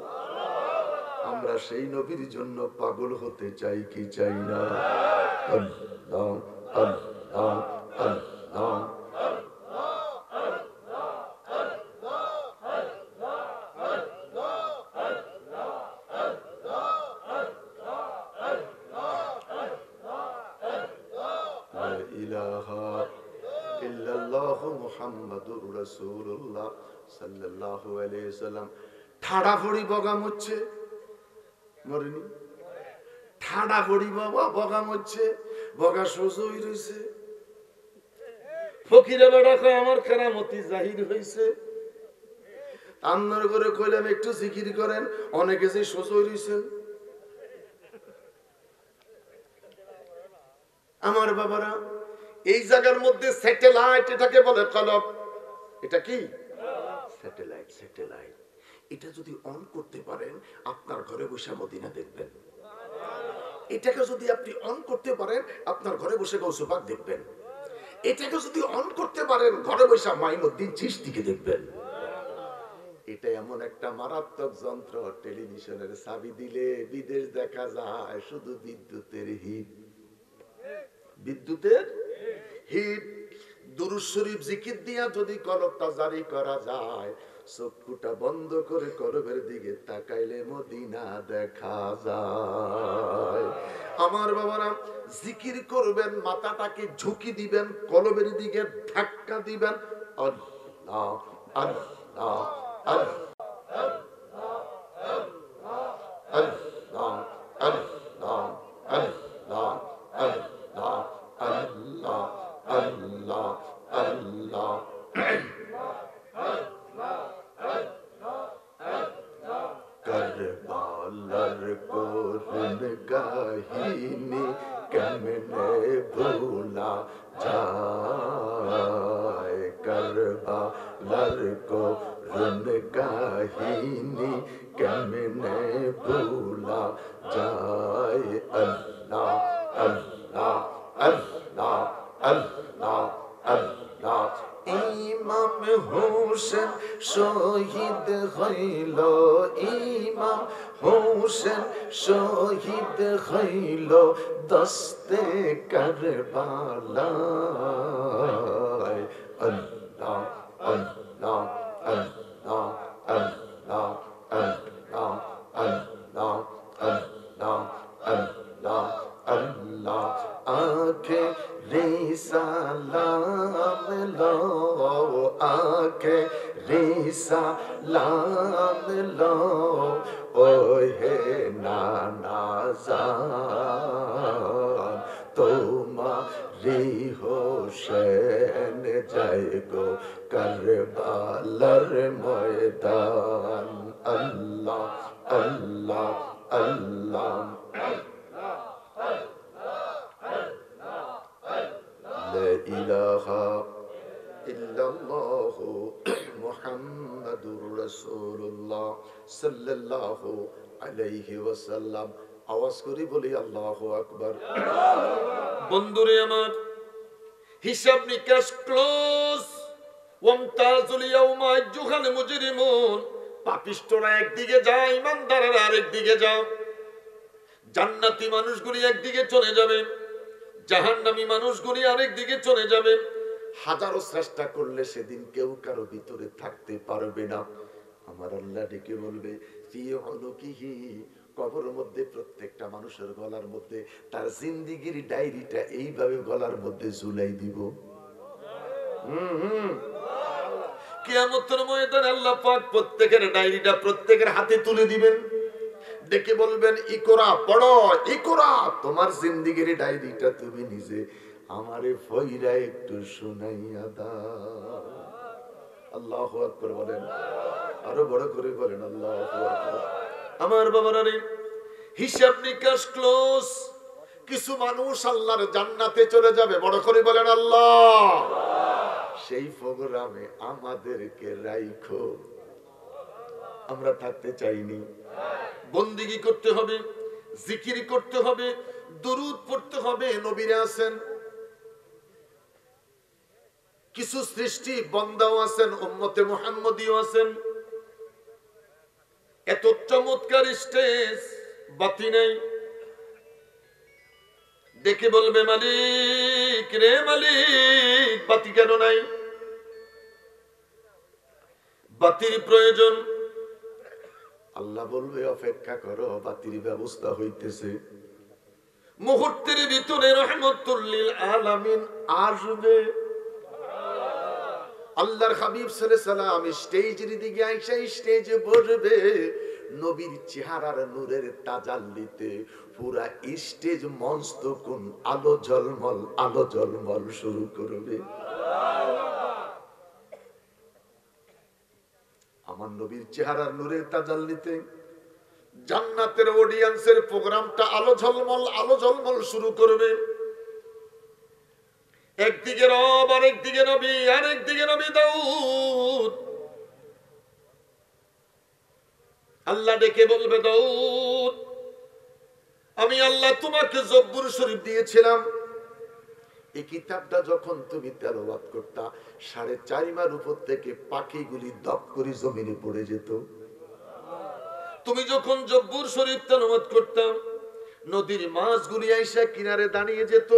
A: আমরা সেই নবীর জন্য পাগল হতে চাই কি চাই না? আল্লাহ আল্লাহ আল্লাহ। মুহাম্মাদুর রাসূলুল্লাহ সাল্লাল্লাহু আলাইহি সাল্লাম ঠাড়া ফড়ি বগাম হচ্ছে, মরেনি? ঠাড়া ফড়ি বাবা বগাম হচ্ছে, বগা সোজই রইছে। ফকিরে বেড়া কয় আমার কেরামতি জাহির হইছে। আন্নার করে কইলাম একটু জিকির করেন, অনেকে যে সোজই রইছেন। আমার বাবারা, এই জায়গার মধ্যে স্যাটেলাইট, এটাকে বলে কলব। এটা কি স্যাটেলাইট? স্যাটেলাইট এটা যদি অন করতে পারেন আপনার ঘরে বসে মদিনা দেখবেন। এটাকে যদি আপনি অন করতে পারেন আপনার ঘরে বসে গৌসপাক দেখবেন। এটাকে যদি অন করতে পারেন ঘরে বসে মাইনুদ্দিন চিশতিকে দেখবেন। এটা এমন একটা মারাত্মক যন্ত্র, টেলিভিশনের চাবি দিলে বিদেশ দেখা যায়। শুধু বিদ্যুতের হিট, বিদ্যুতের হিট। দুরূদ শরীফ জিকির দিয়া যদি কলবটা জারি করা যায়, চক্ষুটা বন্ধ করে কলবের দিকে তাকাইলে মদিনা দেখা যায়। আমার বাবারা, জিকির করবেন, মাথাটাকে ঝুঁকি দিবেন, কলবের দিকে ধাক্কা দিবেন। আল্লাহ আল্লাহ আল্লাহ আল্লাহ আল্লাহ আল্লাহ আল্লাহ আল্লাহ আল্লাহ আল্লাহ। কারবালার করুণ কাহিনী কেমনে ভুলা যায়, কারবালার করুণ কাহিনী কেমনে ভুলা যায়। আল্লাহ আল্লাহ আল্লাহ আল্লাহ আল্লাহ। ইমাম হোসেন শহীদ হইল, ইমাম হোসেন শহীদ হইল দস্তে কারবালায়। আল্লাহ আল্লাহ আল্লাহ আল্লাহ আল্লাহ আল্লাহ আল্লাহ আল্লাহ আল্লাহ। আঁখে রে সালাম লো, আঁখে রে সালাম লো, ওহে নানা জান তোমারি হোসেন যায় গো কারবালার ময়দান। আল্লাহ আল্লাহ আল্লাহ। লা ইলাহা ইল্লাল্লাহু মুহাম্মাদুর রাসূলুল্লাহ সাল্লাল্লাহু আলাইহি ওয়াসাল্লাম। আওয়াজ করে বলি আল্লাহু আকবার। বন্ধুরে আমার, হিসাব নিকাশ ক্লোজ। ওয়ামতাজুল ইয়াউমা আইয়ুহাল মুজরিমুন। পাপিষ্ঠরা একদিকে যায়, ইমানদাররা আরেকদিকে যায়। জান্নাতি মানুষগুলি একদিকে চলে যাবে, জাহান্নামী মানুষগুলি আরেক দিকে চলে যাবে। হাজারো চেষ্টা করলে সেদিন কেউ কারো ভিতরে থাকতে পারবে না। আমার আল্লাহ ডেকে বলবে, ফি উনুকিহি, কবরের মধ্যে প্রত্যেকটা মানুষের গলার মধ্যে তার জিন্দেগীর ডায়েরিটা এইভাবে গলার মধ্যে ঝুলাই দিব। কিয়ামতের ময়দানে আল্লাহ পাক প্রত্যেকের ডায়েরিটা প্রত্যেকের হাতে তুলে দিবেন। ডেকে বলবেন, ইকরা, পড়ো, ইকরা, তোমার জিন্দেগীর ডায়েরিটা তুমি নিজে আমারে ফইরা একটু শুনাইয়া দাও। আল্লাহু আকবার বলেন। আরো বড় করে বলেন আল্লাহু আকবার। আমার বাবারা রে, হিসাব নিকাশ ক্লোজ। কিছু মানুষ আল্লাহর জান্নাতে চলে যাবে, বড় করে বলেন আল্লাহ। সেই প্রোগ্রামে আমাদেরকে রাইখো। আমরা থাকতে চাইনি। বন্দিগি করতে হবে, জিকির করতে হবে, দুরূদ পড়তে হবে। নবীরা আছেন, কিছু সৃষ্টি বান্দাও আছেন, উম্মতে মুহাম্মদীও আছেন। এত চমৎকার স্টেজ, বাতি নাই। দেখে বলবে মালিক রে মালিক, বাতি কেন নাই? বাতির প্রয়োজন। আল্লাহ বলবে অপেক্ষা করো, বাতির ব্যবস্থা হইতেছে। মুহূর্তের ভিতরে রহমতুল লিল আলামিন আসবে। আল্লাহর হাবিব সাল্লাল্লাহু আলাইহি সাল্লাম স্টেজের দিকে আইসা স্টেজে বসবে। নবীর চেহারার নূরের তাজাল্লিতে পুরা স্টেজ মঞ্চ তখন আলো ঝলমল শুরু করবে। আমার নবীর চেহারার নূরের তাজাল্লিতে জান্নাতের অডিয়েন্সের প্রোগ্রামটা আলো ঝলমল শুরু করবে। একদিকে রব, আরেকদিকে নবী, আরেকদিকে নবী দাউদ। আল্লাহ ডেকে বলবে, দাউদ, আমি আল্লাহ তোমাকে জব্বুর শরীফ দিয়েছিলাম। এই কিতাবটা যখন তুমি তেলাওয়াত করতা, 4.5 মাইল উপর থেকে পাখিগুলি দপ করে জমিনে পড়ে যেত। তুমি যখন জব্বুর শরীফ তেলাওয়াত করতাম, নদীর মাছগুলি আইসা কিনারে দাঁড়িয়ে যেত।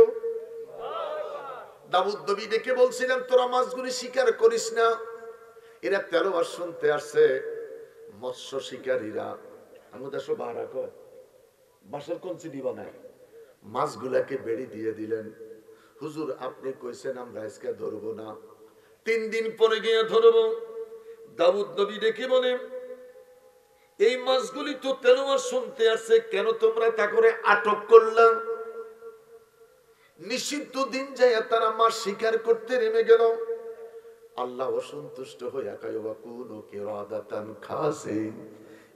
A: দাউদ নবী ডেকে বলছিলেন, তোরা মাছগুলি শিকার করিস না, এরা তেলাওয়াত শুনতে আসছে। মৎস্য শিকারীরা আমাদের সব বাড়া কয়, বাসার কঞ্চি দিবা না, মাছগুলাকে বেড়ি দিয়ে দিলেন। হুজুর আপনি কইছেন আমরা আজকে ধরবো না, 3 দিন পরে গিয়ে ধরবো। দাউদ নবী ডেকে বলে, এই মাছগুলি তো তেলাওয়াত শুনতে আসছে, কেন তোমরা তা করে আটক করলাম? নিষিদ্ধ দিন যায় তারা মাছ শিকার করতে নেমে গেল। আল্লাহ অসন্তুষ্ট হইয়া কয়, ওয়াকুনু কিরাদাতান খাসিন,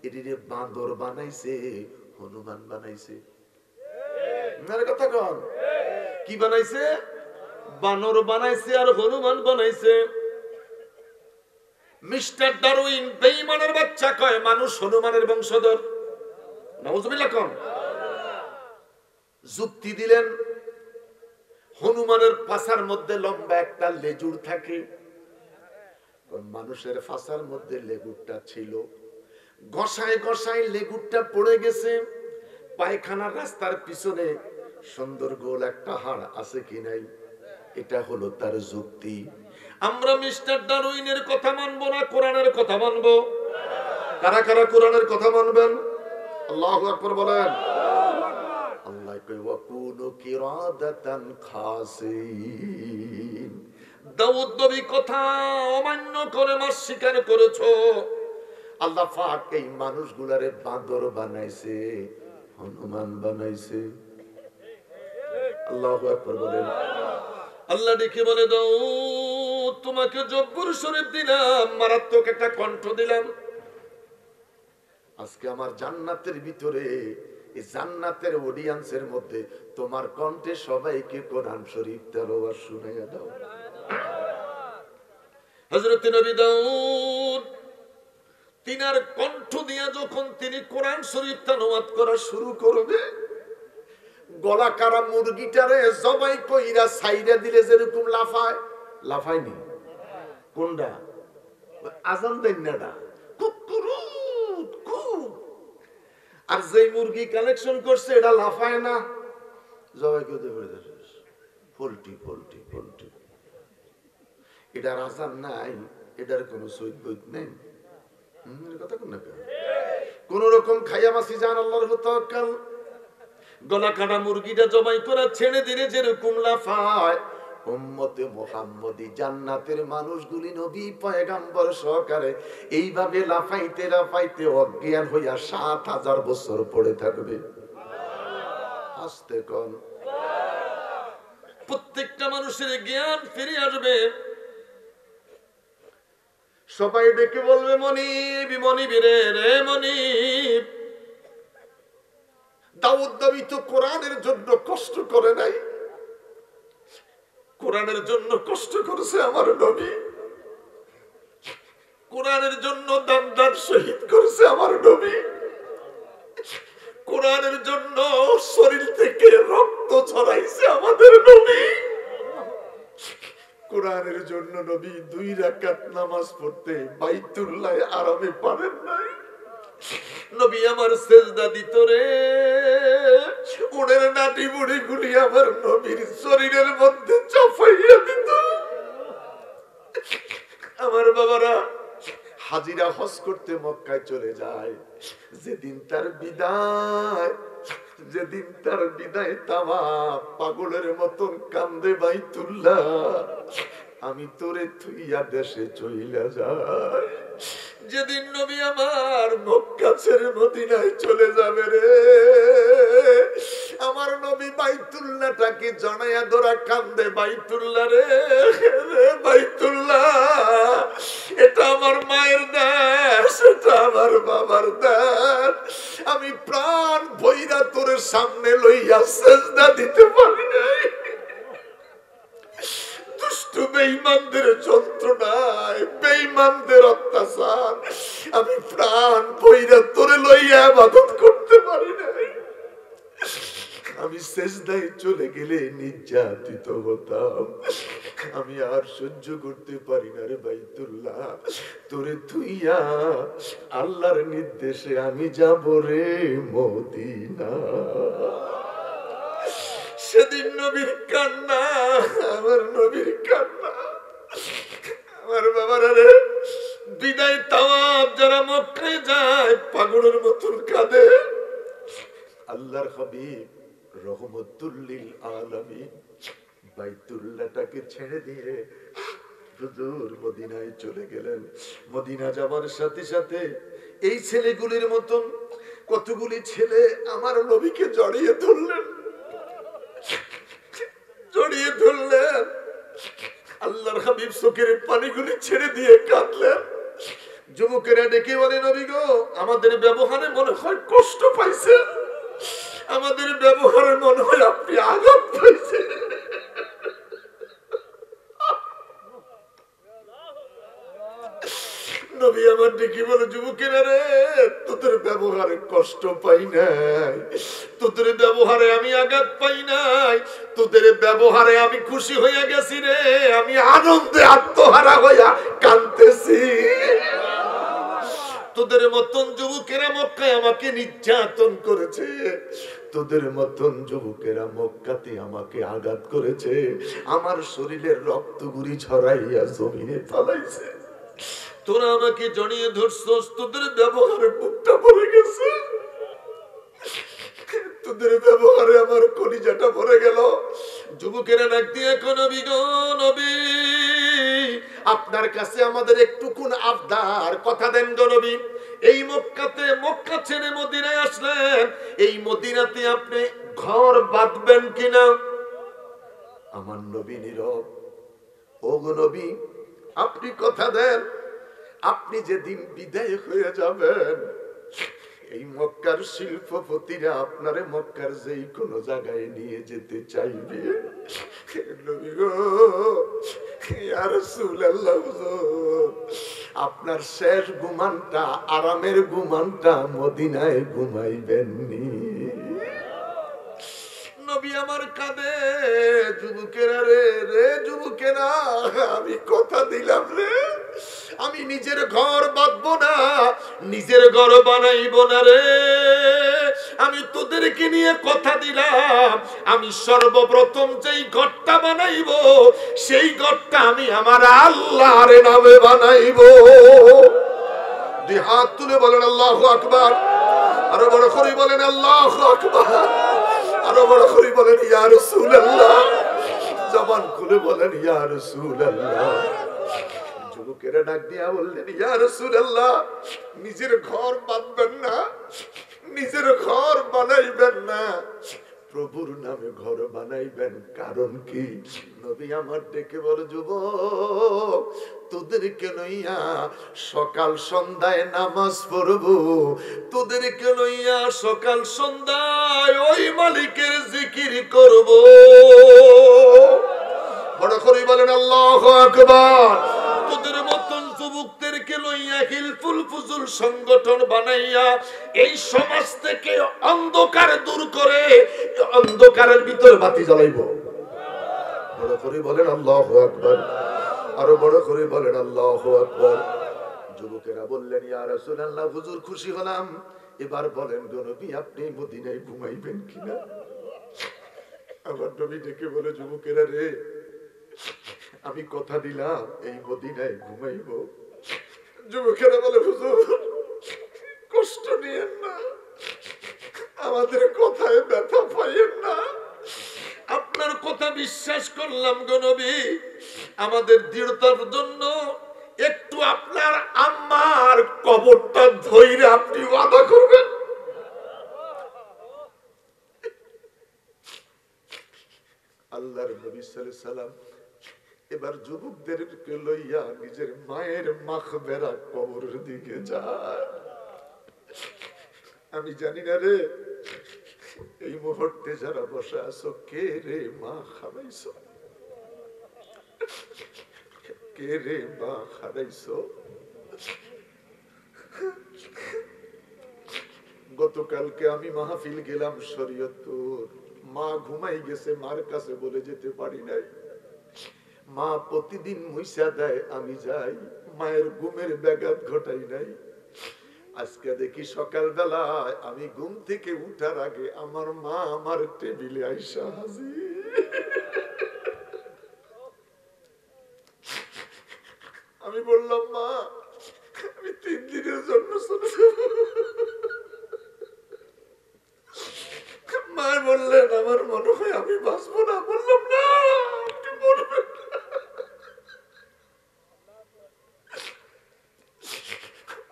A: এদিকে বাঁদর বানাইছে, হনুমান বানাইছে। মেরে কথা কন, কি বানাইছে? বানর বানাইছে আর হনুমান বানাইছে। মিস্টার ডারউইন বেঈমানের বাচ্চা কয় মানুষ হনুমানের বংশধর। নাউজুবিল্লাহ কোন যুক্তি দিলেন, হনুমানের পাছার মধ্যে লম্বা একটা লেজুর থাকে, মানুষের ফাঁসার মধ্যে লেগুরটা ছিল। ঘষায় লেগুরটা পড়ে গেছে। পায়খানার রাস্তার পিছনে সুন্দর গোল একটা হাড় আছে কি নাই, এটা হলো তার যুক্তি। আমরা মিস্টার ডারউইনের কথা মানবো না, কোরআনের কথা মানবো। কারা কারা কোরআনের কথা মানবেন? আল্লাহু আকবার বলেন। আল্লাহ কয়, ওয়াকুনু কিরাদাতান খাসিন। দাউদ নবী কথা অমান্য করে মাছ শিকার করেছো। আল্লাহ পাক এই মানুষগুলারে বাঁদর বানাইছে, হনুমান বানাইছে। আল্লাহু আকবার বলেন। আল্লাহ দেখে বলে, দাউদ তোমাকে জব্বুর শরীফ দিলাম, মারাত্মক একটা কণ্ঠ দিলাম। আজকে আমার জান্নাতের ভিতরে, এই জান্নাতের অডিয়েন্সের মধ্যে তোমার কণ্ঠে সবাইকে কোরআন শরীফ তেলাওয়াত শুনাইয়া দাও। হযরত নবী দাউদ তিনার কণ্ঠ দিয়া যখন তিনি কোরআন শরীফ তেলাওয়াত করা শুরু করবে, গলা কাটা মুরগিটারে জবাই কইরা সাইডে দিলে যেরকম লাফায়, লাফায়নি কোনটা? আজান দেন না, কুকুরুত কুক। আর যে মুরগি কালেকশন করছে এটা লাফায় না, জবাই করতে পারে পোল্ট্রি পোল্ট্রি পোল্ট্রি। এটার আজান নাই, এটার কোনো সৈদ বৈদ নেই। কথা কোন কোন রকম খাইয়া বাসি যান আল্লাহর তাওয়াক্কুল। গলা কাটা মুরগিটা জবাই করা ছেড়ে দিলে যেরকম লাফায়, উম্মতে মুহাম্মদী জান্নাতের মানুষগুলি নবী পয়গম্বর সহকারে এইভাবে লাফাইতে লাফাইতে অজ্ঞান হইয়া ৭,০০০ বছর পড়ে থাকবে। আস্তে কোন প্রত্যেকটা মানুষের জ্ঞান ফিরে আসবে। সবাই ডেকে বলবে মনিব মনিব রে মনিব। দাউদ নবী তো কোরআনের জন্য কষ্ট করে নাই, কোরআনের জন্য কষ্ট করেছে আমার নবী, কোরআনের জন্য দান দান শহীদ করেছে আমার নবী, কোরআনের জন্য শরীর থেকে রক্ত ছড়াইছে আমাদের নবী, কোরআনের জন্য নবী 2 রাকাত নামাজ পড়তে বাইতুল্লাহ আরামে পারেন নাই। নবী আমার সেজদা দিত রে, উড়ের নাটি বুড়ি গুলি আমার নবীর শরীরের মধ্যে চাপাইয়া দিত। আমার বাবারা হাজিরা হজ করতে মক্কায় চলে যায়, যেদিন তার বিদায়, যেদিন তার বিদায় তামা পাগলের মতন কান্দে বাইতুল্লাহ, আমি তোরে থুইয়া দেশে চইলা যাই। যেদিন নবী আমার মক্কা ছেড়ে মদিনায় চলে যাবে রে, আমার নবী বাইতুল্লাহটাকে জড়াইয়া ধরা কান্দে, বাইতুল্লাহ রে বাইতুল্লাহ, এটা আমার মায়ের দেশ, এটা আমার বাবার দেশ, আমি প্রাণ ভৈরা তোর সামনে লইয়া সেজদা দিতে পারি নাই। দুষ্ট বেঈমানদের যন্ত্রণায়, বেঈমানদের অত্যাচার, আমি প্রাণ ভৈরা তোরে লইয়া ইবাদত করতে পারি নাই। আমি সেজদায় চলে গেলে নির্যাতিত হতাম, আমি আর সহ্য করতে পারি না রে বাইতুল্লাহ, তোরে থুইয়া আল্লাহর নির্দেশে আমি যাব রে মদিনা। সেদিন নবীর কান্না, আমার নবীর কান্না, আমার বাবারা রে বিদায় তাওয়াব যারা মক্কায় যায় পাগলের মতন কাঁদে। আল্লাহর হাবিব রহমতুল লিল আলামিন বাইতুল্লাহটাকে ছেড়ে দিয়ে হুজুর মদিনায় চলে গেলেন। মদিনা যাবার সাথে সাথে এই ছেলেগুলির মতন কতগুলি ছেলে আমার নবীকে জড়িয়ে ধরলেন, জড়িয়ে ধরলেন। আল্লাহর হাবিব চোখের পানিগুলি ছেড়ে দিয়ে কাঁদলেন। যুবকেরা ডেকে বলে নবী গো, আমাদের ব্যবহারে মনে হয় কষ্ট পাইছে, আমাদের ব্যবহারে মনে হয় আপনি আঘাত পাইছেন। নবী আমার ডেকে বলে যুবকেরা রে, তোদের ব্যবহারে কষ্ট পাই নাই, তোদের ব্যবহারে আমি আঘাত পাই নাই, তোদের ব্যবহারে আমি খুশি হইয়া গেছি রে, আমি আনন্দে আত্মহারা হইয়া কাঁদতেছি। তোদের মতন যুবকেরা মক্কায় আমাকে নির্যাতন করেছে, তোদের মতন যুবকেরা মক্কাতে আমাকে আঘাত করেছে, আমার শরীরের রক্তগুলি ছড়াইয়া জমিনে ফালাইছে, তোরা আমাকে জড়িয়ে ধরছস, তোদের ব্যবহারে বুকটা ভরে গেছে, তোদের ব্যবহারে আমার কলিজাটা ভরে গেল। যুবকেরা ডাক দিয়ে নবী গো নবী, আপনার কাছে আমাদের একটুকুন আবদার, কথা দেন গো নবী। এই মক্কাতে, মক্কা ছেড়ে মদিনায় আসলেন, এই মদিনাতে আপনি ঘর বাঁধবেন কিনা? আমার নবী নীরব। ও গো নবী, আপনি কথা দেন, আপনি যেদিন বিদায় হয়ে যাবেন এই মক্কার শিল্পপতিরা আপনারে মক্কার যেই কোনো জায়গায় নিয়ে যেতে চাইবে। নবী গো, ইয়া রাসূলুল্লাহ, আপনার শেষ ঘুমানটা, আরামের ঘুমানটা মদিনায় ঘুমাইবেননি। নবী আমার কাঁদে। যুবকেরা রে, রে যুবকেরা, আমি কথা দিলাম রে, আমি নিজের ঘর বাঁধবো না, নিজের ঘর বানাইবো না রে, আমি তোদেরকে নিয়ে কথা দিলাম, আমি সর্বপ্রথম যেই ঘরটা বানাইবো সেই ঘরটা আমি আমার আল্লাহর নামে বানাইবো। দুই হাত তুলে বলেন আল্লাহু আকবার, আরো বড় করে বলেন আল্লাহু আকবার, আরো বড় করে বলেন ইয়া রাসূলুল্লাহ, জবান খুলে বলেন ইয়া রাসূলুল্লাহ। যুবকেরা ডাক দিয়া বললেন ইয়া রাসূলুল্লাহ, নিজের ঘর বাঁধবেন না, নিজের ঘর বানাইবেন না, প্রভুর নামে ঘর বানাইবেন, কারণ কি? নবী আমার ডেকে বলে, যুবক, তোদেরকে লইয়া সকাল সন্ধ্যায় নামাজ পড়বো, তোদেরকে লইয়া সকাল সন্ধ্যায় ওই মালিকের জিকির করব। বড় করে বলেন আল্লাহু আকবার। তোদের মতন যুবকদেরকে লইয়া হিলফুল ফুজুল সংগঠন বানাইয়া এই সমাজ থেকে অন্ধকার দূর করে অন্ধকারের ভিতর বাতি জ্বালাইব। বড় করে বলেন আল্লাহু আকবার। আরো বড় করে বলেন আল্লাহু আকবার। যুবকেরা বললেন, ইয়া রাসূলুল্লাহ, হুজুর খুশি হলাম, এবার বলেন গো নবী, আপনি মদিনায় ঘুমাইবেন কিনা? আমার নবী ডেকে বলে, যুবকেরা রে, আমি কথা দিলাম এই মদিনায় ঘুমাইব। যুবকেরা বলে, হুজুর কষ্ট নিয়েন না, আমাদের কথায় ব্যথা পাইয়েন না, আপনার কথা বিশ্বাস করলাম গো নবী, আমাদের দৃঢ়তার জন্য একটু আপনার আম্মার কবরটা ধইরে আপনি ওয়াদা করবেন। আল্লাহর নবী সাল্লাল্লাহু আলাইহি সাল্লাম এবার যুবকদেরকে লইয়া নিজের মায়ের মাখবেরা কবরের দিকে যায়। আমি জানি না রে, এই মুহূর্তে যারা বসে আছো, কে রে মা হারাইছো? কে রে মা হারাইছো? গতকালকে আমি মাহফিল গেলাম শরীয়তপুর, মা ঘুমাই গেছে, মার কাছে বলে যেতে পারি নাই। মা প্রতিদিন মুইসা দেয়, আমি যাই, মায়ের ঘুমের ব্যাঘাত ঘটাই নাই। আজকে দেখি সকালবেলায় আমি ঘুম থেকে উঠার আগে আমার মা আমার টেবিলে আইসা হাজির। আমি বললাম, মা আমি 3 দিনের জন্য চলে যাব। মা বললেন, আমার মনে হয় আমি বাঁচবো না। বললাম, না, আপনি মরবেন না।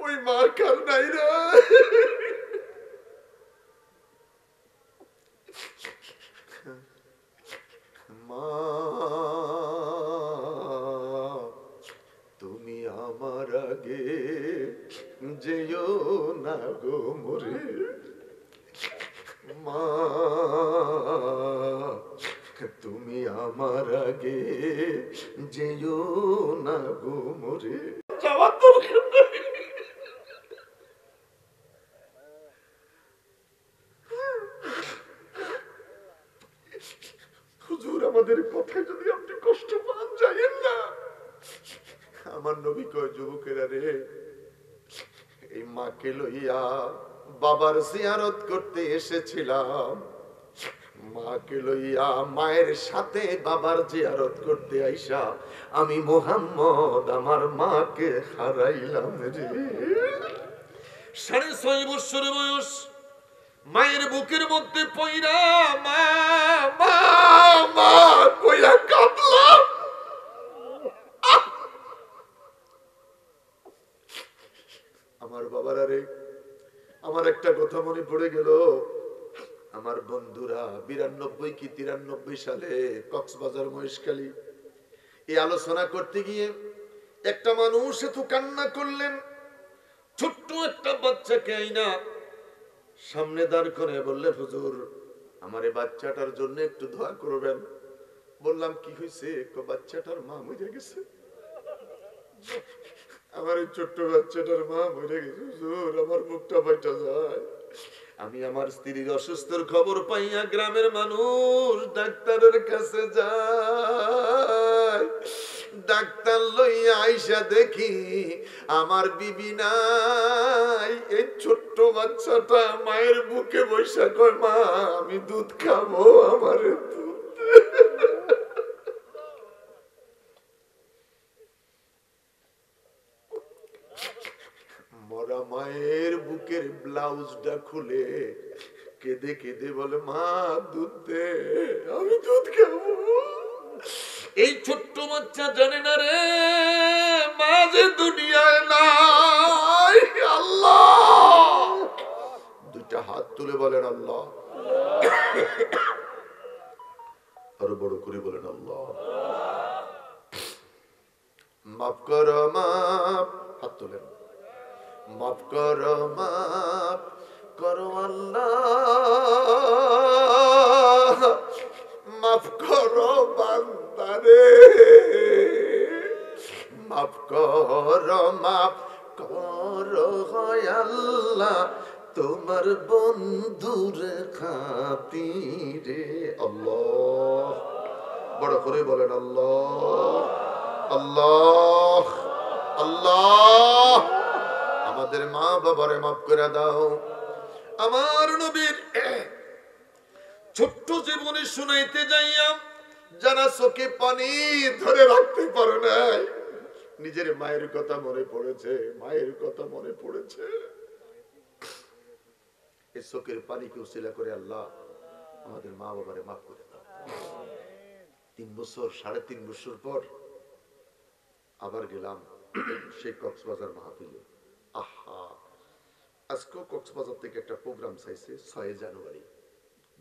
A: ওই মা কাল নাই রে। মা তুমি আমার আগে যেও না গো মরে, মা তুমি আমার আগে যেও না গো মরে। যাওয়ার দরকার নেই। হুজুর আমাদের কথায় যদি আপনি কষ্ট পান, যাইয়েন না। আমার নবী কয়, যুবকেরা রে, এই মাকে লইয়া বাবার জিয়ারত করতে এসেছিলাম, মাকে লইয়া মায়ের সাথে বাবার জিয়ারত করতে আইসা আমি মুহাম্মদ আমার মাকে হারাইলাম রে। 6.5 বছর বয়স, মায়ের বুকের মধ্যে পইরা মা মা মা কইয়া কাঁদলাম। আমার বাবারা রে, আমার একটা কথা মনে পড়ে গেল। আমার বন্ধুরা 92 কি 93 সালে কক্সবাজার মহেশখালী এই আলোচনা করতে গিয়ে একটা মানুষ এত কান্না করলেন। ছোট্ট একটা বাচ্চাকে আইনা সামনে দাঁড় করে বললেন, হুজুর আমার এই বাচ্চাটার জন্য একটু দোয়া করবেন। বললাম, কি হয়েছে? বাচ্চাটার মা মরে গেছে। আমার এই ছোট্ট বাচ্চাটার মা মরে গেছে হুজুর, আমার মুখটা ফাইটা যায়। আমি আমার স্ত্রীর অসুস্থর খবর পাইয়া গ্রামের মানুষ ডাক্তারের কাছে যায়। ডাক্তার লইয়া আইসা দেখি আমার বিবি নাই। এই ছোট্ট বাচ্চাটা মায়ের বুকে বৈশা কয়, মা আমি দুধ খাবো, আমার দুধ। মরা মায়ের বুকের ব্লাউজটা খুলে কেঁদে কেঁদে বলে, মা দুধ দে, আমি দুধ খাবো। এই ছোট্ট বাচ্চা জানে না রে মা যে দুনিয়ায় নাই। আল্লাহ, দুইটা হাত তুলে বলেন আল্লাহ। আরো বড় করে বলেন আল্লাহ। মাফ করো মাফ, হাত তোলেন, মাফ করো মাফ করো আল্লাহ, মাফ করো বান্দারে, মাফ করো মাফ করো হয় আল্লাহ তোমার বন্ধুর খাতিরে। আল্লাহ, বড় করে বলেন আল্লাহ আল্লাহ আল্লাহ। আমাদের মা বাবারে মাফ করে দাও। আমার নবীর ছোট্ট জীবনে শুনাইতে যাইয়া যারা চোখে পানি ধরে রাখতে পারে নাই, নিজের মায়ের কথা মনে পড়েছে, মায়ের কথা মনে পড়েছে, এই চোখের পানিকে উসিলা করে আল্লাহ আমাদের মা বাবারে মাফ করে দাও। 3 বছর 3.5 বছর পর আবার গেলাম সেই কক্সবাজার মাহফিলে। আহা, আজকেও কক্সবাজার থেকে একটা প্রোগ্রাম চাইছে 6 জানুয়ারি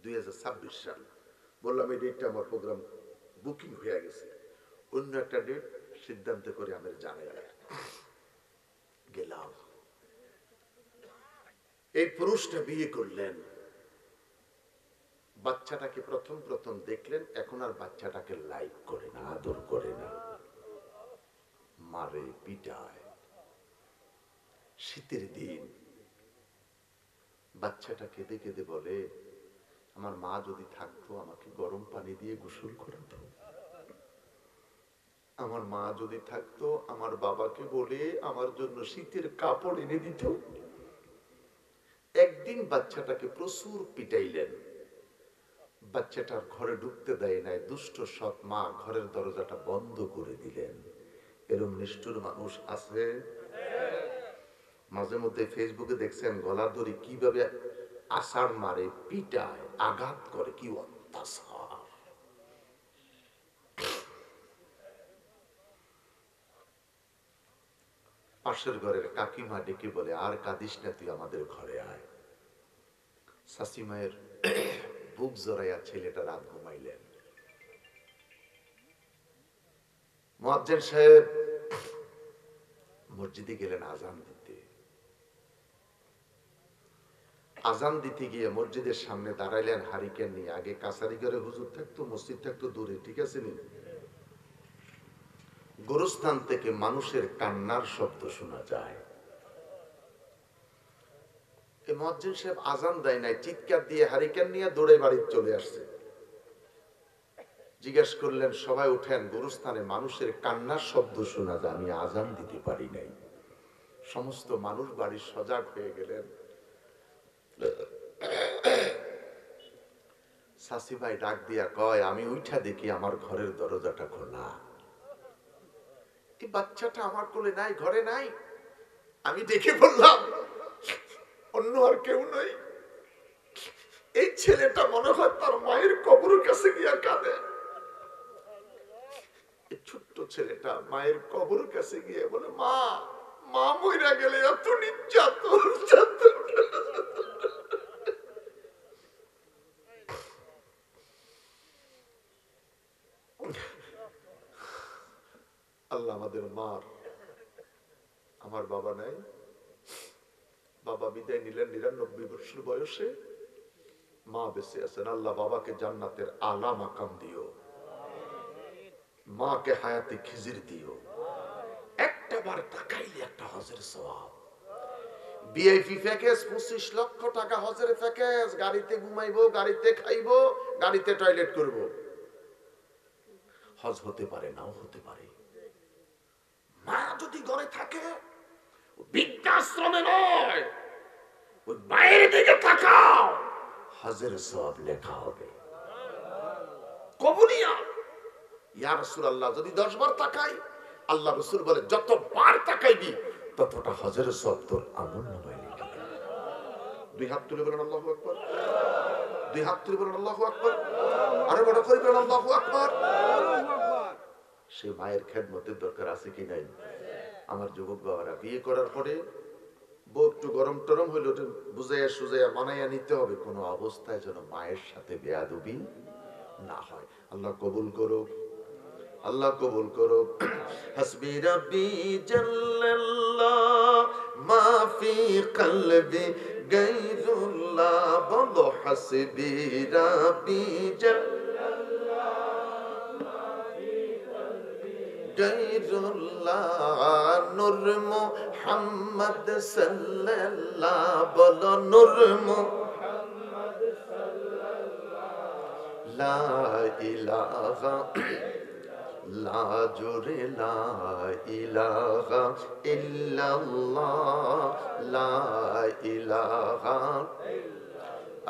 A: 2026 সাল। বললাম এই ডেটটা আমার প্রোগ্রাম বুকিং হয়ে গেছে, অন্য একটা ডেট সিদ্ধান্ত করে আমি জানাই গেলাম। এই পুরুষটা বিয়ে করলেন, বাচ্চাটাকে প্রথম দেখলেন, এখন আর বাচ্চাটাকে লাইক করে না, আদর করে না, মারে পিটায়। শীতের দিন বাচ্চাটাকে দেখে বলে আমার মা যদি থাকতো আমাকে গরম পানি দিয়ে গোসল করাতো, আমার মা যদি থাকতো আমার বাবাকে বলে আমার জন্য শীতের কাপড় এনে দিত। একদিন বাচ্চাটাকে প্রচুর পিটাইলেন, বাচ্চাটার ঘরে ঢুকতে দেয় নাই, দুষ্ট সৎ মা ঘরের দরজাটা বন্ধ করে দিলেন। এরকম নিষ্ঠুর মানুষ আছে। মাঝে মধ্যে ফেসবুকে দেখছেন গলা ধরে কিভাবে আষাঢ় মারে, পিটায়, আঘাত করে, কি অত্যাচার। পাশের ঘরের কাকিমা ডেকে বলে আর কাঁদিস না, তুই আমাদের ঘরে আয়। শাশুড়িমায়ের বুক জড়াইয়া ছেলেটা রাত ঘুমাইলেন। মুয়াজ্জিন সাহেব মসজিদে গেলেন আজান দিতে। আজান দিতে গিয়ে মসজিদের সামনে দাঁড়াইলেন হারিকেন নিয়ে। আগে কাছারি ঘরে হুজুর থাকতো, মসজিদ থাকতো দূরে, ঠিক আছে নি? গোরস্থান থেকে মানুষের কান্নার শব্দ শোনা যায়। এই মুয়াজ্জিন সাহেব আজান দেয় নাই, চিৎকার দিয়ে হারিকেন নিয়ে দৌড়ে বাড়ি চলে আসছে। জিজ্ঞেস করলেন সবাই উঠেন, গোরস্থানে মানুষের কান্নার শব্দ শোনা যায়, আমি আজান দিতে পারি নাই। সমস্ত মানুষ বাড়ির সজাগ হয়ে গেলেন। শাশি ভাই ডাক দিয়া কয় আমি উঠা দেখি আমার ঘরের দরজাটা খোলা, এই বাচ্চাটা আমার কোলে নাই, ঘরে নাই। আমি দেখে বললাম অন্য আর কেউ নাই, এই ছেলেটা মনে হয় তার মায়ের কবরের কাছে গিয়া কাঁদে। এই ছোট্ট ছেলেটা মায়ের কবরের কাছে গিয়ে বলে মা, মা মইরা গেলে এত নির্যাতন। আল্লাহ আমাদের মার, আমার বাবা নাই, বাবা বিদায় নিলেন 99 বছর বয়সে, মা বেঁচে আছেন। আল্লাহ বাবাকে জান্নাতের আলা মাকাম দিও, মাকে হায়াতে খিজির দিও। একটা বার তাকাইলে একটা হজের সওয়াব। ভিআইপি প্যাকেজ 25 লক্ষ টাকা হজের প্যাকেজ, গাড়িতে ঘুমাইবো, গাড়িতে খাইবো, গাড়িতে টয়লেট করব। হজ হতে পারে, নাও হতে পারে। মা যদি ঘরে থাকে, বৃদ্ধাশ্রমে নয়, ওই বাইরে দিকে তাকাও, হজের সওয়াব লেখা হবে। কবুলিয়া ইয়া রাসূলুল্লাহ, যদি 10 বার তাকাই, আল্লাহ রাসূল বলে যত বার তাকাইবি ততটা হজের সওয়াব তোর আমলনামায় লিখে দেবে। দুই হাত তুলে বলেন আল্লাহু আকবার, দুই হাত তুলে বলেন আল্লাহু আকবার, আরে বড় করে বলেন আল্লাহু আকবার। সেই মায়ের খেদমতের দরকার আছে কি নাই? আমার যুবক বাবারা, বিয়ে করার পরে বউ একটু গরম টরম হইলে ওটা বুঝাইয়া সুজাইয়া মানাইয়া নিতে হবে, কোনো অবস্থায় যেন মায়ের সাথে বেয়াদবি না হয়। আল্লাহ কবুল করো, আল্লাহ কবুল করো। হাসবি রাব্বি জাল্লাল্লাহ মা ফি কলবি গায়রুল্লাহ, বলো হাসবি রাব্বি গায়রুল্লাহ, নূর মুহাম্মদ সাল্লাল্লাহ, বলো নূর মুহাম্মদ সাল্লাল্লাহ, লা ইলাহা লা জোরে লা ইলাহা ইল্লাল্লাহ, লা ইলাহা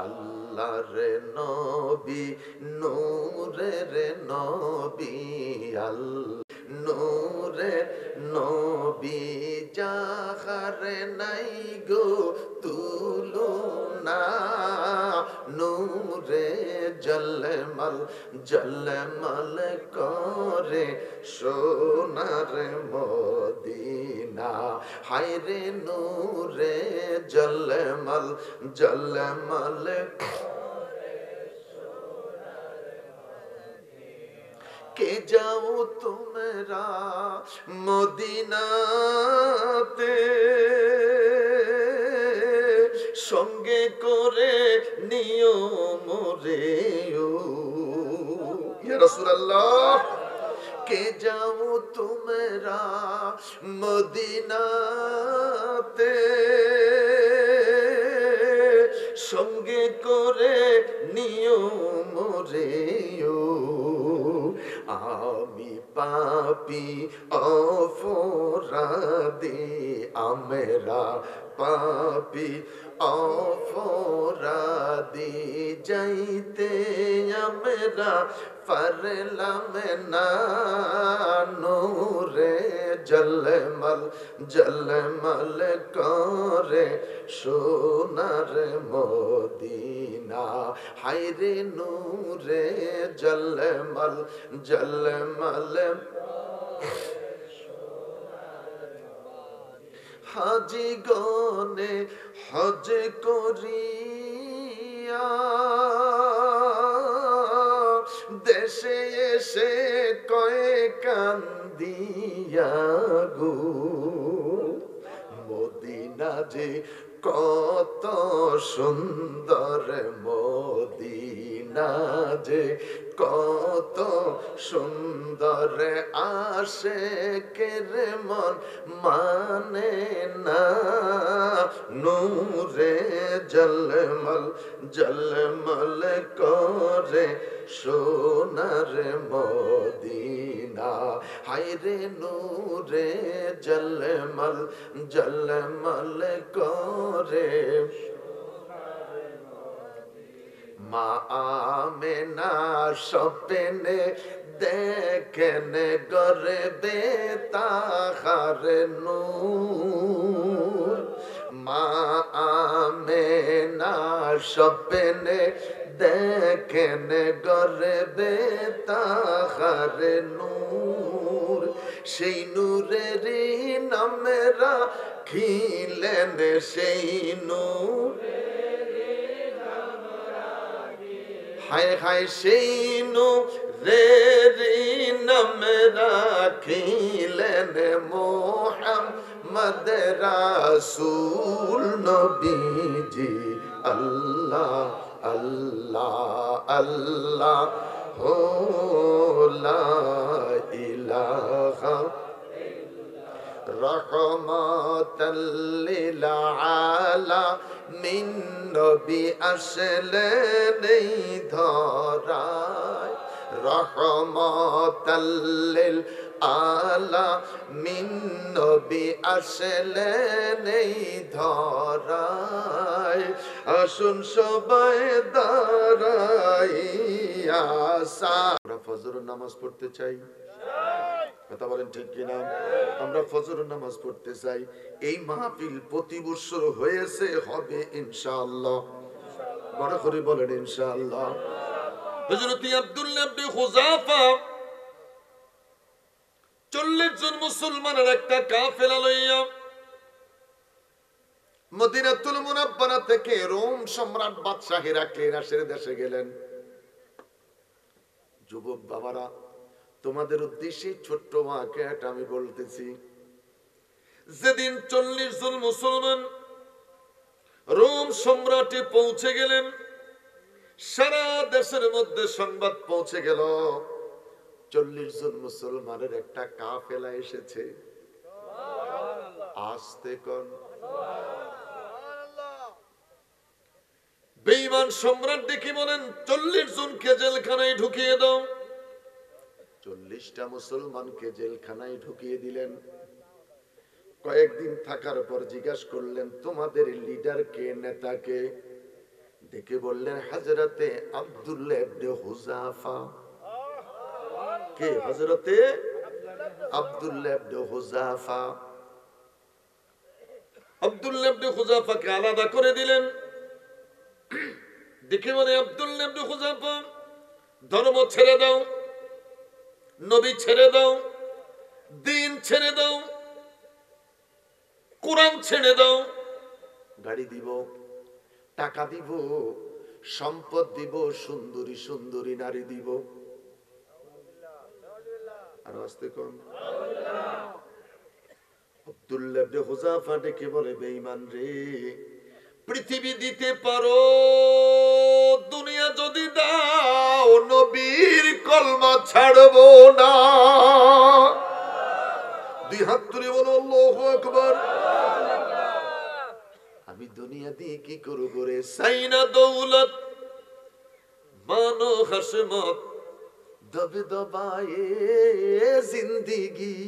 A: আল্লাহর নবী নূরের নবী, আল্লাহ নূরের নবী, যাহার নাই গো তুলনা, নূরে জলমল জলমল করে সোনার মদিনা, হায়রে নূরে জলমল জলমল কে যাও তোমরা মদিনাতে, সঙ্গে করে নিও মোরে ইয়া রাসূলুল্লাহ, কে যাও তোমরা মদিনাতে, সঙ্গে করে নিও মোরে, আমি পাপী অপরাধী, আমরা পাপী অপরাধী, যাইতে আমরা পারলাম না, নূরে জলমল জলমল করে সোনার মদিনা, হায়রে নূরে জলমল জলমল, হাজি গনে হজ করিয়া দেশে এসে কয়ে কান্দিয়া গো, মদিনা যে কত সুন্দর, মদিনা যে কত সুন্দর, আশিকের মন মানে না, নূরে জলমল জলমল করে সোনার মদিনা, হায়রে নূরে জলমল জলমল করে, মা আমেনা স্বপ্নে দেখেন গর্বে তাহার নূর, মা আমেনা স্বপ্নে দেখেন গর্বে তাহার নূর, সেই নূরের নামে রাখিলেন, সেই নূর হায় হায়, সেই নূরের নাম রাখিলেন মুহাম্মদ রাসূল নবীজি, আল্লাহ আল্লাহ আল্লাহ হো লা ইলাহা রহমাতাল লিল আলামিন, নবী আসলেন এই ধরায়, রহমাতাল লিল আলামিন, নবী আসলেন এই ধরায়, আসুন সবাই দাঁড়াইয়া, আমরা ফজরের নামাজ পড়তে চাই, কথা বলেন ঠিক কিনা? আমরা ফজরের নামাজ পড়তে চাই, এই মাহফিল প্রতি বছর হয়েছে, হবে ইনশাআল্লাহ, বড় করে বলেন ইনশাআল্লাহ। হযরত আব্দুল্লাহ ইবনে হুযাফা 40 জন মুসলমানের একটা কাফেলা লইয়া মদিনাতুল মুনাব্বারা থেকে রোম সম্রাট বাদশাহ হেরাক্লিয়াসের দেশে গেলেন। যুবক বাবারা, তোমাদের উদ্দেশ্যে ছোট্ট ওয়াকিয়াটা আমি বলতেছি। যেদিন 40 জন মুসলমান রোম সম্রাটে পৌঁছে গেলেন, সারা দেশের মধ্যে সংবাদ পৌঁছে গেল 40 জন মুসলমানের একটা কাফেলা এসেছে। আসতে কোন বেঈমান সম্রাট দেখি বলেন 40 জনকে জেলখানায় ঢুকিয়ে দাও। 40টা মুসলমানকে জেলখানায় ঢুকিয়ে দিলেন। কয়েকদিন থাকার পর জিজ্ঞাসা করলেন, তোমাদের লিডার কে, নেতা কে? দেখে বললেন, হযরতে আব্দুল্লাহ ইবনে হুযাফা। কে? হযরতে আব্দুল্লাহ ইবনে হুযাফা। আব্দুল্লাহ ইবনে হুযাফাকে আলাদা করে দিলেন। দেখে বলে, আব্দুল্লাহ ইবনে হুযাফা, ধর্ম ছেড়ে দাও, নবী ছেড়ে দাও, দ্বীন ছেড়ে দাও, কোরআন ছেড়ে দাও। গাড়ি দিব, টাকা দিব, সম্পদ দিব, সুন্দরী সুন্দরী নারী দিব। আর আসতে কোন আব্দুল্লাহ ইবনে হুযাফা ডেকে বলে, বেঈমান রে, পৃথিবী দিতে পারো, দুনিয়া যদি দাও, নবীর কলমা ছাড়বো না। দুই হাত তুলে বলো আল্লাহু আকবার। আমি দুনিয়া দিয়ে কি করব রে? সাইনা দৌলত মানো হাসমত দবে দবায়ে জিন্দেগি।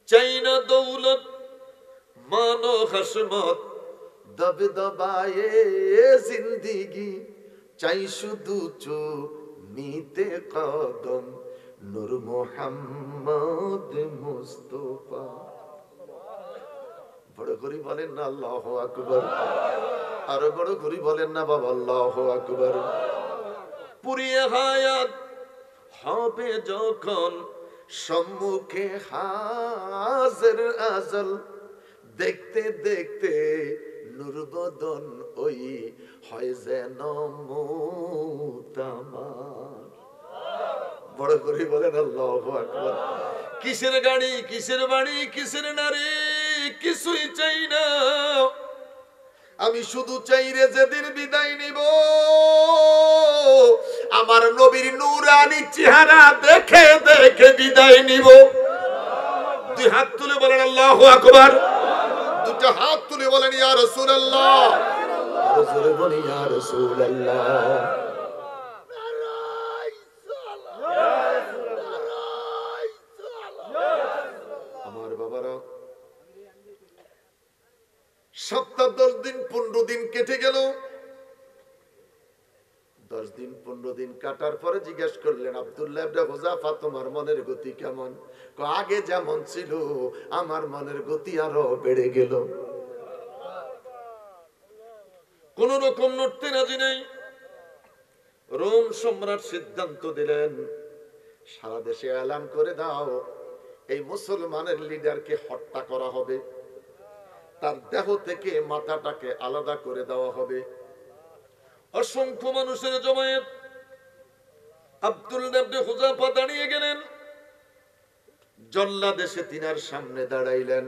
A: চাইনা দৌলত মানো হাসমত দবে দবায়ে জিন্দেগি। চাই শুধু চুমিতে কদম নূর মুহাম্মদ মুস্তাফা। বড় করে বলেন না আল্লাহু আকবার। আরো বড় করে বলেন না বাবা আল্লাহু আকবার। পুরিয়ে হায়াত হবে যখন সম্মুখে হাজির আজল, দেখতে দেখতে নূর বদন ওই হয় যেন মুতামার। বড় করে বলেন আল্লাহু আকবার। কিসের গাড়ি, কিসের বাড়ি, কিসের নারী, কিছুই চাই না। আমি শুধু চাই রে যেদিন বিদায় নিব, আমার নবীর নূরানি চেহারা দেখে দেখে বিদায় নিব। দুই হাত তুলে বলেন আল্লাহু আকবার। দুটো হাত তুলে বলেন ইয়া রাসূলুল্লাহ। আরো জোরে বলি ইয়া রাসূলুল্লাহ। আমার বাবারা, সপ্তাহ 10 দিন 15 দিন কেটে গেল। 10 দিন 15 দিন কাটার পরে জিজ্ঞেস করলেন, আব্দুল্লাহ ইবনে হুযাফা, তোমার মনের গতি কেমন? আগে যেমন ছিল আমার মনের গতি আরো বেড়ে গেল। কোন রকম নড়তে রাজি নাই। রোম সম্রাট সিদ্ধান্ত দিলেন, সারা দেশে এলান করে দাও, এই মুসলমানের লিডারকে হত্যা করা হবে, তার দেহ থেকে মাথাটাকে আলাদা করে দেওয়া হবে। অসংখ্য মানুষের জমায়েত। আব্দুল্লাহ ইবনে হুযাফা দাঁড়িয়ে গেলেন। জল্লাদ এসে তিনার সামনে দাঁড়াইলেন।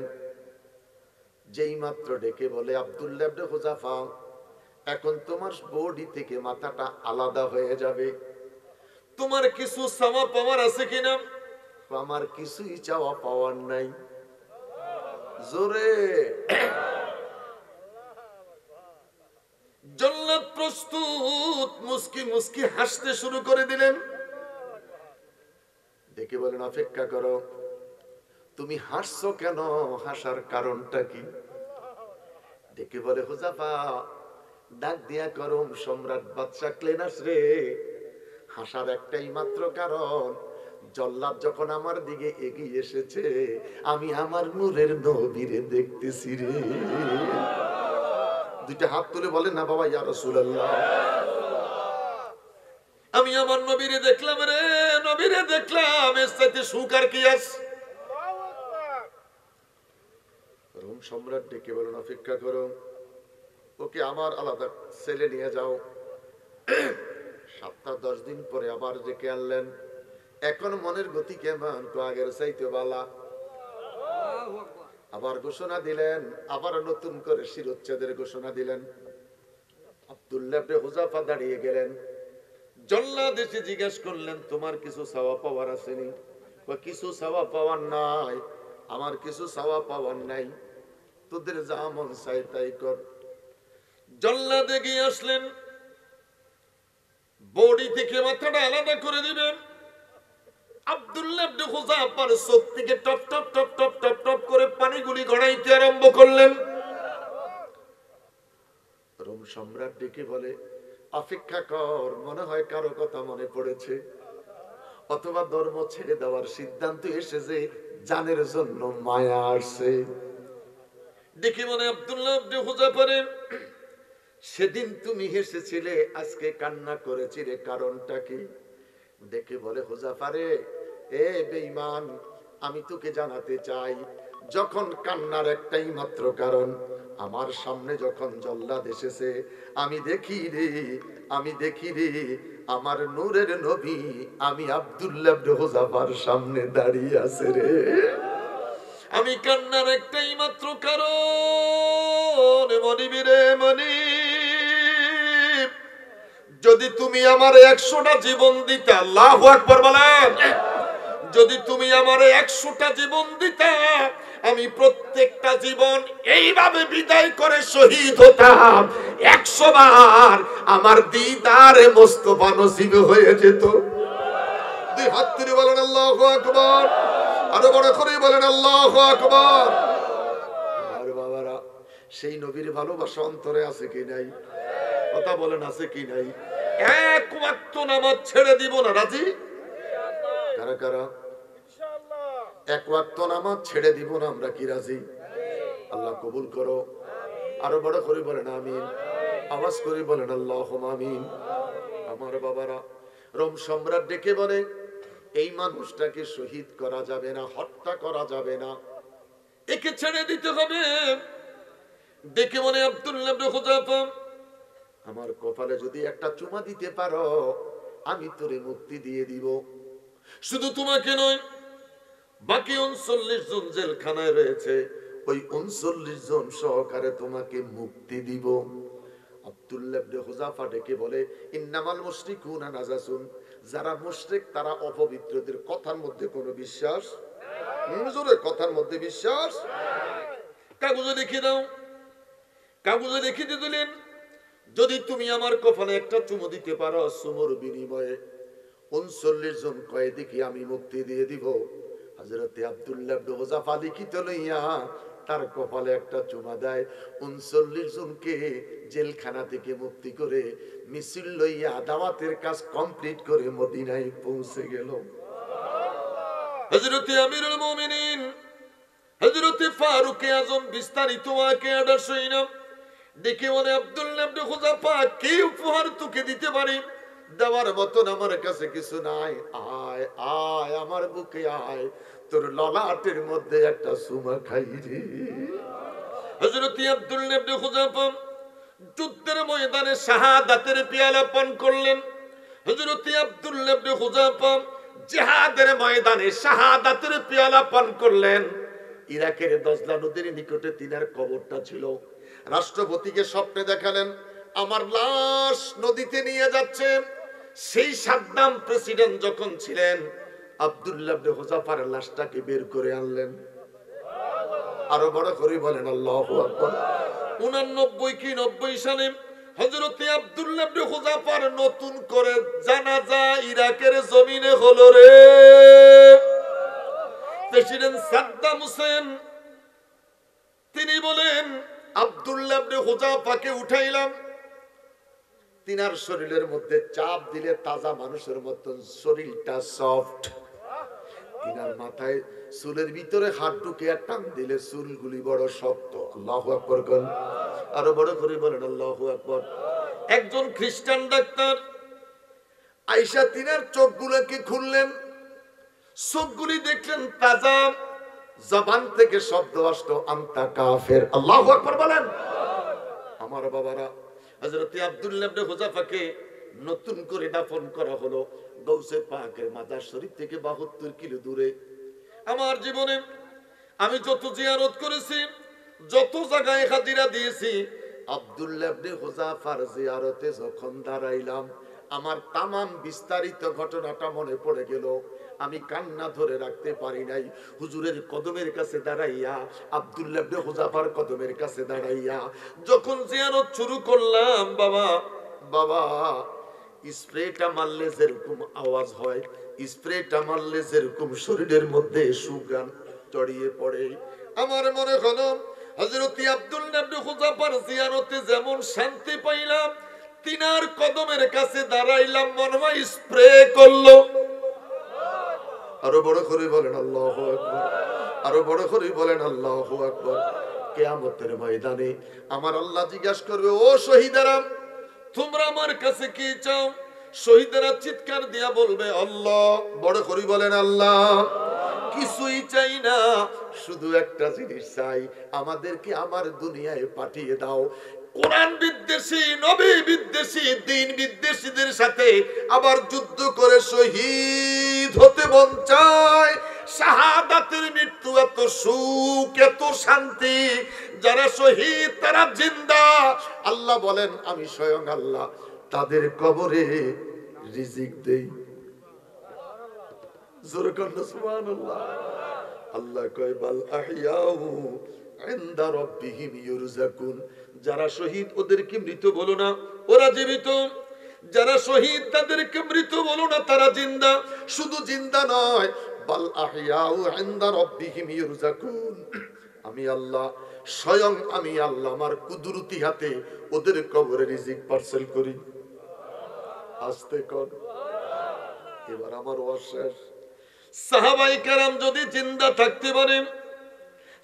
A: যেই মাত্র ডেকে বলে, আব্দুল্লাহ ইবনে হুযাফা, এখন তোমার বডি থেকে মাথাটা আলাদা হয়ে যাবে। তোমার কিছু চাওয়া পাওয়ার আছে কিনা? আমার কিছুই চাওয়া পাওয়ার নাই। জোরে জল্লাদ প্রস্তুত। মুস্কি মুস্কি হাসতে শুরু করে দিলেন। দেখে বলেন, অপেক্ষা করো, তুমি হাসছো কেন? হাসার কারণটা কি? দেখে বলে, হুযাফা, ডাক দিয়া করম সম্রাট বাদশাহ ক্লেনাস রে, হাসার একটাই মাত্র কারণ, জল্লাদ যখন আমার দিকে এগিয়ে এসেছে, আমি আমার নূরের নবীরে দেখতেছি রে। দুইটা হাত তুলে বলেন না বাবা ইয়া রাসূলুল্লাহ। আমি আমার নবীরে দেখলাম রে, নবীরে দেখলাম, এর সাথে সুখ আর কি আছে? রোম সম্রাট ডেকে বলেন, অপেক্ষা করো, ওকে আমার আলাদা ছেলে নিয়ে যাও। 7-10 দিন পরে আবার ডেকে আনলেন। এখন মনের গতি কেমন? আগের চাইতে বালা। আবার ঘোষণা দিলেন, আবার নতুন করে শিরোচ্ছেদের ঘোষণা দিলেন। আব্দুল্লাহ ইবনে হুযাফা দাঁড়িয়ে গেলেন। জল্লাদ এসে জিজ্ঞেস করলেন, তোমার কিছু চাওয়া পাওয়ার আসেনি? কিছু চাওয়া পাওয়ার নাই, আমার কিছু চাওয়া পাওয়ার নাই, তোদের যা মন চাই তাই কর। জল্লাদ এগিয়ে আসলেন, বডি থেকে মাথাটা আলাদা করে দিবেন। আব্দুল্লাহ ইবনে হুযাফার চোখ থেকে top top top top top top করে পানিগুলি গড়াইতে আরম্ভ করলেন। রোম সম্রাট ডেকে বলে, অপেক্ষা কর, মনে হয় কারো কথা মনে পড়েছে, অথবা ধর্ম ছেড়ে দেওয়ার সিদ্ধান্ত এসেছে, জানের জন্য মায়া আসছে। ডেকে বলে, আব্দুল্লাহ ইবনে হুযাফারে, সেদিন তুমি হেসেছিলে, আজকে কান্না করেছিলে, কারণটা কি? ডেকে বলে, হুযাফারে, এ বেঈমান, আমি তোকে জানাতে চাই, যখন কান্নার একটাই মাত্র কারণ, আমার সামনে যখন জল্লাদ এসেছে, আমি দেখি রে আমার নূরের নবী, আমি আব্দুল্লাহ ইবনে হুযাফার সামনে দাঁড়িয়ে আছে রে। আমি কান্নার একটাই মাত্র কারণ, মনিব রে মনিব, যদি তুমি আমার 100টা জীবন দিতে, আল্লাহু আকবার বলেন, যদি তুমি আমার 100টা জীবন দিতে, আমি প্রত্যেকটা জীবন এইভাবে বিদায় করে শহীদ হতাম, 100 বার আমার দিদারে মুস্তাফা নসিব হয়ে যেত। দুই হাত তুলে বলেন আল্লাহু আকবার, আরো বড় করে বলেন আল্লাহু আকবার। আর বাবারা, সেই নবীর ভালোবাসা অন্তরে আছে কি নাই? কথা বলেন, আছে কি নাই? এক ওয়াক্ত নামাজ ছেড়ে দিব না, রাজি? কারা কারা? এক ওয়াক্ত নামাজ ছেড়ে দিব না, আমরা কি রাজি? আল্লাহ কবুল করো। আরো বড় করে বলেন আমিন, আওয়াজ করে বলেন আল্লাহুম্মা আমিন। আমার বাবারা, রোম সম্রাট ডেকে বলে, এই মানুষটাকে শহীদ করা যাবে না, হত্যা করা যাবে না, একে ছেড়ে দিতে হবে। ডেকে বলে, আব্দুল্লাহ ইবনে হুযাফা, আমার কপালে যদি একটা চুমা দিতে পারো, আমি তোরে মুক্তি দিয়ে দিব। শুধু তোমাকে নয়, বাকি 39 জন জেলখানায় রয়েছে, ওই 39 জন সহকারে তোমাকে মুক্তি দিব। আব্দুল্লাহ ইবনে হুযাফা ডেকে বলে, ইন্নামাল মুশরিকুনা নাজাসুন, যারা মুশরিক তারা অপবিত্রদের কথার মধ্যে কোনো বিশ্বাস হুজুরের কথার মধ্যে বিশ্বাস। কাগজে লিখে দাও। কাগজে লিখে দিলেন, যদি তুমি আমার কপালে একটা চুমু দিতে পারো, চুমুর বিনিময়ে 39 জন কয়েদিকে আমি মুক্তি দিয়ে দিব। হযরতে আব্দুল্লাহ ইবনে হুযাফা লিখিত লইয়া তার কপালে একটা চুমা দেয়। 39 জনকে জেলখানা থেকে মুক্তি করে মিছিল লইয়া দাওয়াতের কাজ কমপ্লিট করে মদিনায় পৌঁছে গেল। হযরতে আমিরুল মুমিনিন হযরতে ফারুক আযম বিস্তারিত ওয়াকিয়াটা শুনিনা দেখে বলে, আব্দুল্লাহ ইবনে হুযাফা, কি উপহার তোকে দিতে পারি? দেওয়ার মতন আমার কাছে কিছু নাই, আয় আয় আমার বুকে আয়, তোর ললাটের মধ্যে একটা সুমা খাই রে। হযরত আব্দুল্লাহ ইবনে হুযাফা যুদ্ধের ময়দানে শাহাদাতের পেয়ালা পান করলেন। হযরত আব্দুল্লাহ ইবনে হুযাফা জিহাদের ময়দানে শাহাদাতের পেয়ালা পান করলেন। ইরাকের দজলা নদীর নিকটে তিনার কবরটা ছিল। রাষ্ট্রপতিকে স্বপ্নে দেখালেন, আমার লাশ নদীতে নিয়ে যাচ্ছে। সেই সাদ্দাম প্রেসিডেন্ট যখন ছিলেন, আব্দুল্লাহ ইবনে হুযাফার লাশটাকে বের করে আনলেন। আরো বড় করে বলেন আল্লাহু আকবার। 89 কি 90 সালে হযরত আব্দুল্লাহ ইবনে হুযাফার নতুন করে জানাজা ইরাকের জমিনে হলো রে। প্রেসিডেন্ট সাদ্দাম হোসেন তিনি বলেন, আব্দুল্লাহ ইবনে হুযাফাকে উঠাইলাম। তিনার শরীরের মধ্যে চাপ দিলে তাজা মানুষের মতন শরীরটা সফট। তিনার মাথায় চুলের ভিতরে হাত ঢুকে টান দিলে চুলগুলি বড় শক্ত। আল্লাহু আকবার বলেন, আরো বড় করে বলেন আল্লাহু আকবার। একজন খ্রিস্টান ডাক্তার আয়েশা তিনার চোখগুলোকে খুললেন, চোখগুলি দেখলেন তাজা, জবান থেকে শব্দ আসতো আনতা কাফের। আল্লাহু আকবার বলেন। আমার বাবারা, হযরত আব্দুল্লাহ ইবনে হুযাফাকে নতুন করে দাফন করা হলো গৌসে পাকের মাজার শরীফ থেকে 72 কিলো দূরে। আমার জীবনে আমি যত জিয়ারত করেছি, যত জায়গায় হাজিরা দিয়েছি, আব্দুল্লাহ ইবনে হুযাফার জিয়ারতে যখন দাঁড়াইলাম, আমার তামাম বিস্তারিত ঘটনাটা মনে পড়ে গেল। আমি কান্না ধরে রাখতে পারি নাই। হুজুরের কদমের কাছে দাঁড়াইয়া, আব্দুল্লাহ ইবনে হুযাফার কদমের কাছে দাঁড়াইয়া যখন জিয়ারত শুরু করলাম, বাবা বাবা, স্প্রেটা মারলে যেরকম আওয়াজ হয়, স্প্রেটা মারলে যেরকম শরীরের মধ্যে সুঘ্রাণ ছড়িয়ে পড়ে, আমার মনে হলো হযরত আব্দুল্লাহ ইবনে হুযাফার জিয়ারতে যেমন শান্তি পাইলাম, তিনার কদমের কাছে দাঁড়াইলাম, মনে হয় স্প্রে করলো। আরো বড় করে বলেন আল্লাহু আকবার, আরো বড় করে বলেন আল্লাহু আকবার। কিয়ামতের ময়দানে আমার আল্লাহ জিজ্ঞাসা করবে, ও শহীদেরা, তোমরা আমার কাছে কি চাও? শহীদেরা চিৎকার দিয়া বলবে আল্লাহ। বড় করে বলেন আল্লাহ। কিছুই চাই না, শুধু একটা জিনিস চাই, আমাদেরকে আমার দুনিয়ায় পাঠিয়ে দাও। কোরআন বিদ্বেষী, নবী বিদ্বেষী, দ্বীন বিদ্বেষীদের সাথে আবার যুদ্ধ করে শহীদ হতে মন চায়। শাহাদাতের মৃত্যু এত সুখ, এত শান্তি, যারা শহীদ তারা জিন্দা। আল্লাহ বলেন, আমি স্বয়ং আল্লাহ তাদের কবরে রিজিক দেই। জোরে কন্না সুবহানাল্লাহ। আল্লাহ কয় বাল আহইয়াউ ইনদা রাব্বিহিম ইউরযাকুন। যারা শহীদ ওদেরকে মৃত বলো না, ওরা জীবিত। যারা শহীদ তাদেরকে মৃত বলো না, তারা জিন্দা। শুধু জিন্দা নয়, বাল আহইয়াউ ইনদা রাব্বিহিম ইউরযাকুন। আমি আল্লাহ, স্বয়ং আমি আল্লাহ আমার কুদরতি হাতে ওদের কবরে রিজিক পার্সেল করি। আস্তে কর। এবার আমার ওয়াজ শেষ। সাহাবায়ে কেরাম যদি জিন্দা থাকতে পারে,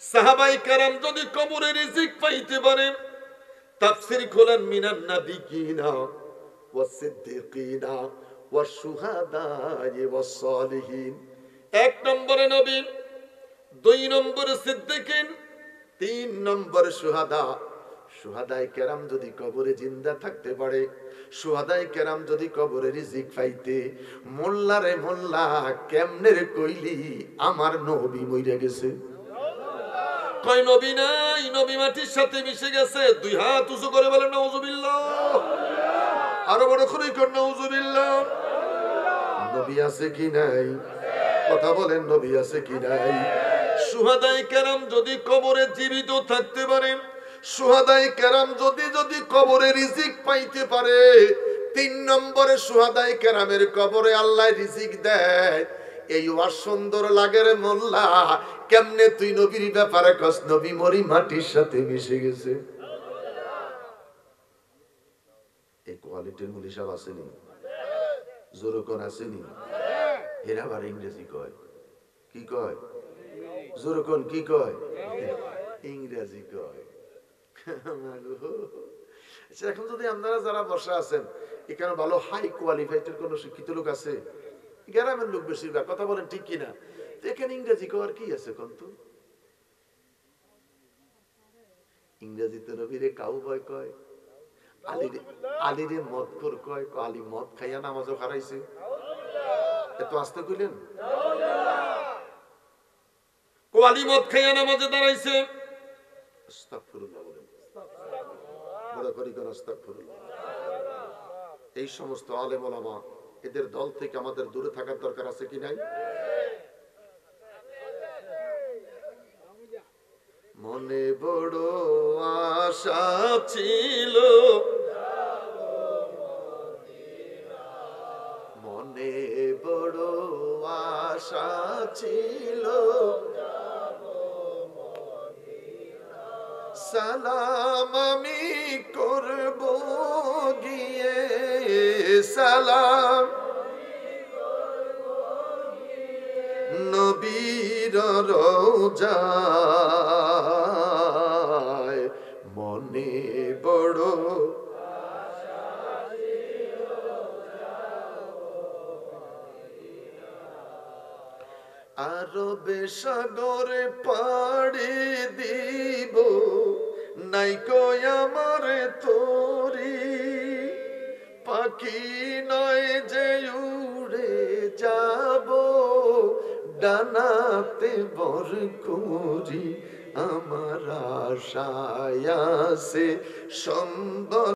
A: সাহাবায়ে কেরাম যদি কবরে রিজিক পাইতে পারে, তাফসীর খোলেন মিনান নাবিয়িনা ওয়াস সিদ্দিকিনা ওয়াস শুহাদায়ে ওয়াস সালিহিন। এক নম্বরে নবী, দুই নম্বরে সিদ্দিকিন, তিন নম্বরে শুহাদা। শুহাদায়ে কেরাম যদি কবরে জিন্দা থাকতে পারে, শুহাদায়ে কেরাম যদি কবরে রিজিক পাইতে, মোল্লা রে মোল্লা, কেমনে রে কইলি আমার নবী মইরা গেছে? কয় নবী নাই, নবী মাটির সাথে মিশে গেছে। দুই হাত উঁচু করে বলেন নাউজুবিল্লাহ। আরো বড় করে কর নাউজুবিল্লাহ। নবী আছে কি নাই? কথা বলেন, নবী আছে কি নাই? শুহাদায়ে কেরাম যদি কবরে জীবিত থাকতে পারে, শুহাদায়ে কেরাম যদি কবরে রিজিক পাইতে পারে, তিন নম্বরে শুহাদায়ে কেরামের কবরে আল্লাহ রিজিক দেয়। এই ওয়াজ সুন্দর লাগে রে মোল্লা, কেমনে তুই নবীর ব্যাপারে কস নবী মরি মাটির সাথে মিশে গেছে? এই কোয়ালিটির মুলি সাহেব আসেনি, জোরকন আসেনি। এরা আবার ইংরেজি কয়, কি কয়? জোরকন কি কয়? ইংরেজি কয়। এখন যদি আপনারা যারা বসা আছেন, এখানে ভালো হাই কোয়ালিফাইড কোন শিক্ষিত লোক আছে? গ্রামের লোক বেশিরভাগ, কথা বলেন ঠিক কিনা? এখানে ইংরেজি কওয়ার কি আছে? কিন্তু ইংরেজিতে নবীরে কাউবয় কয়, আলীরে মদখোর কয়, আলী মদ খাইয়া নামাজও হারাইছে। এত আস্তে কইলেন, আলী মদ খাইয়া নামাজে দাঁড়াইছে। আস্তাগফিরুল্লাহ বলেন, বড় করি কোন আস্তাগফিরুল্লাহ। এই সমস্ত আলেম ওলামা, এদের দল থেকে আমাদের দূরে থাকার দরকার আছে কি নাই? মনে বড় আশা ছিল, মনে বড় আশা ছিল, সালাম আমি করব গিয়ে, সালাম নবীর রওজায়, মনে বড় আরবে সাগরে পাড়ি দিব, নাই কই আমার তোরি, পাখি নয় যে উড়ে যাব, ডানাতে বর করি। আমার আশায় আছে সম্বল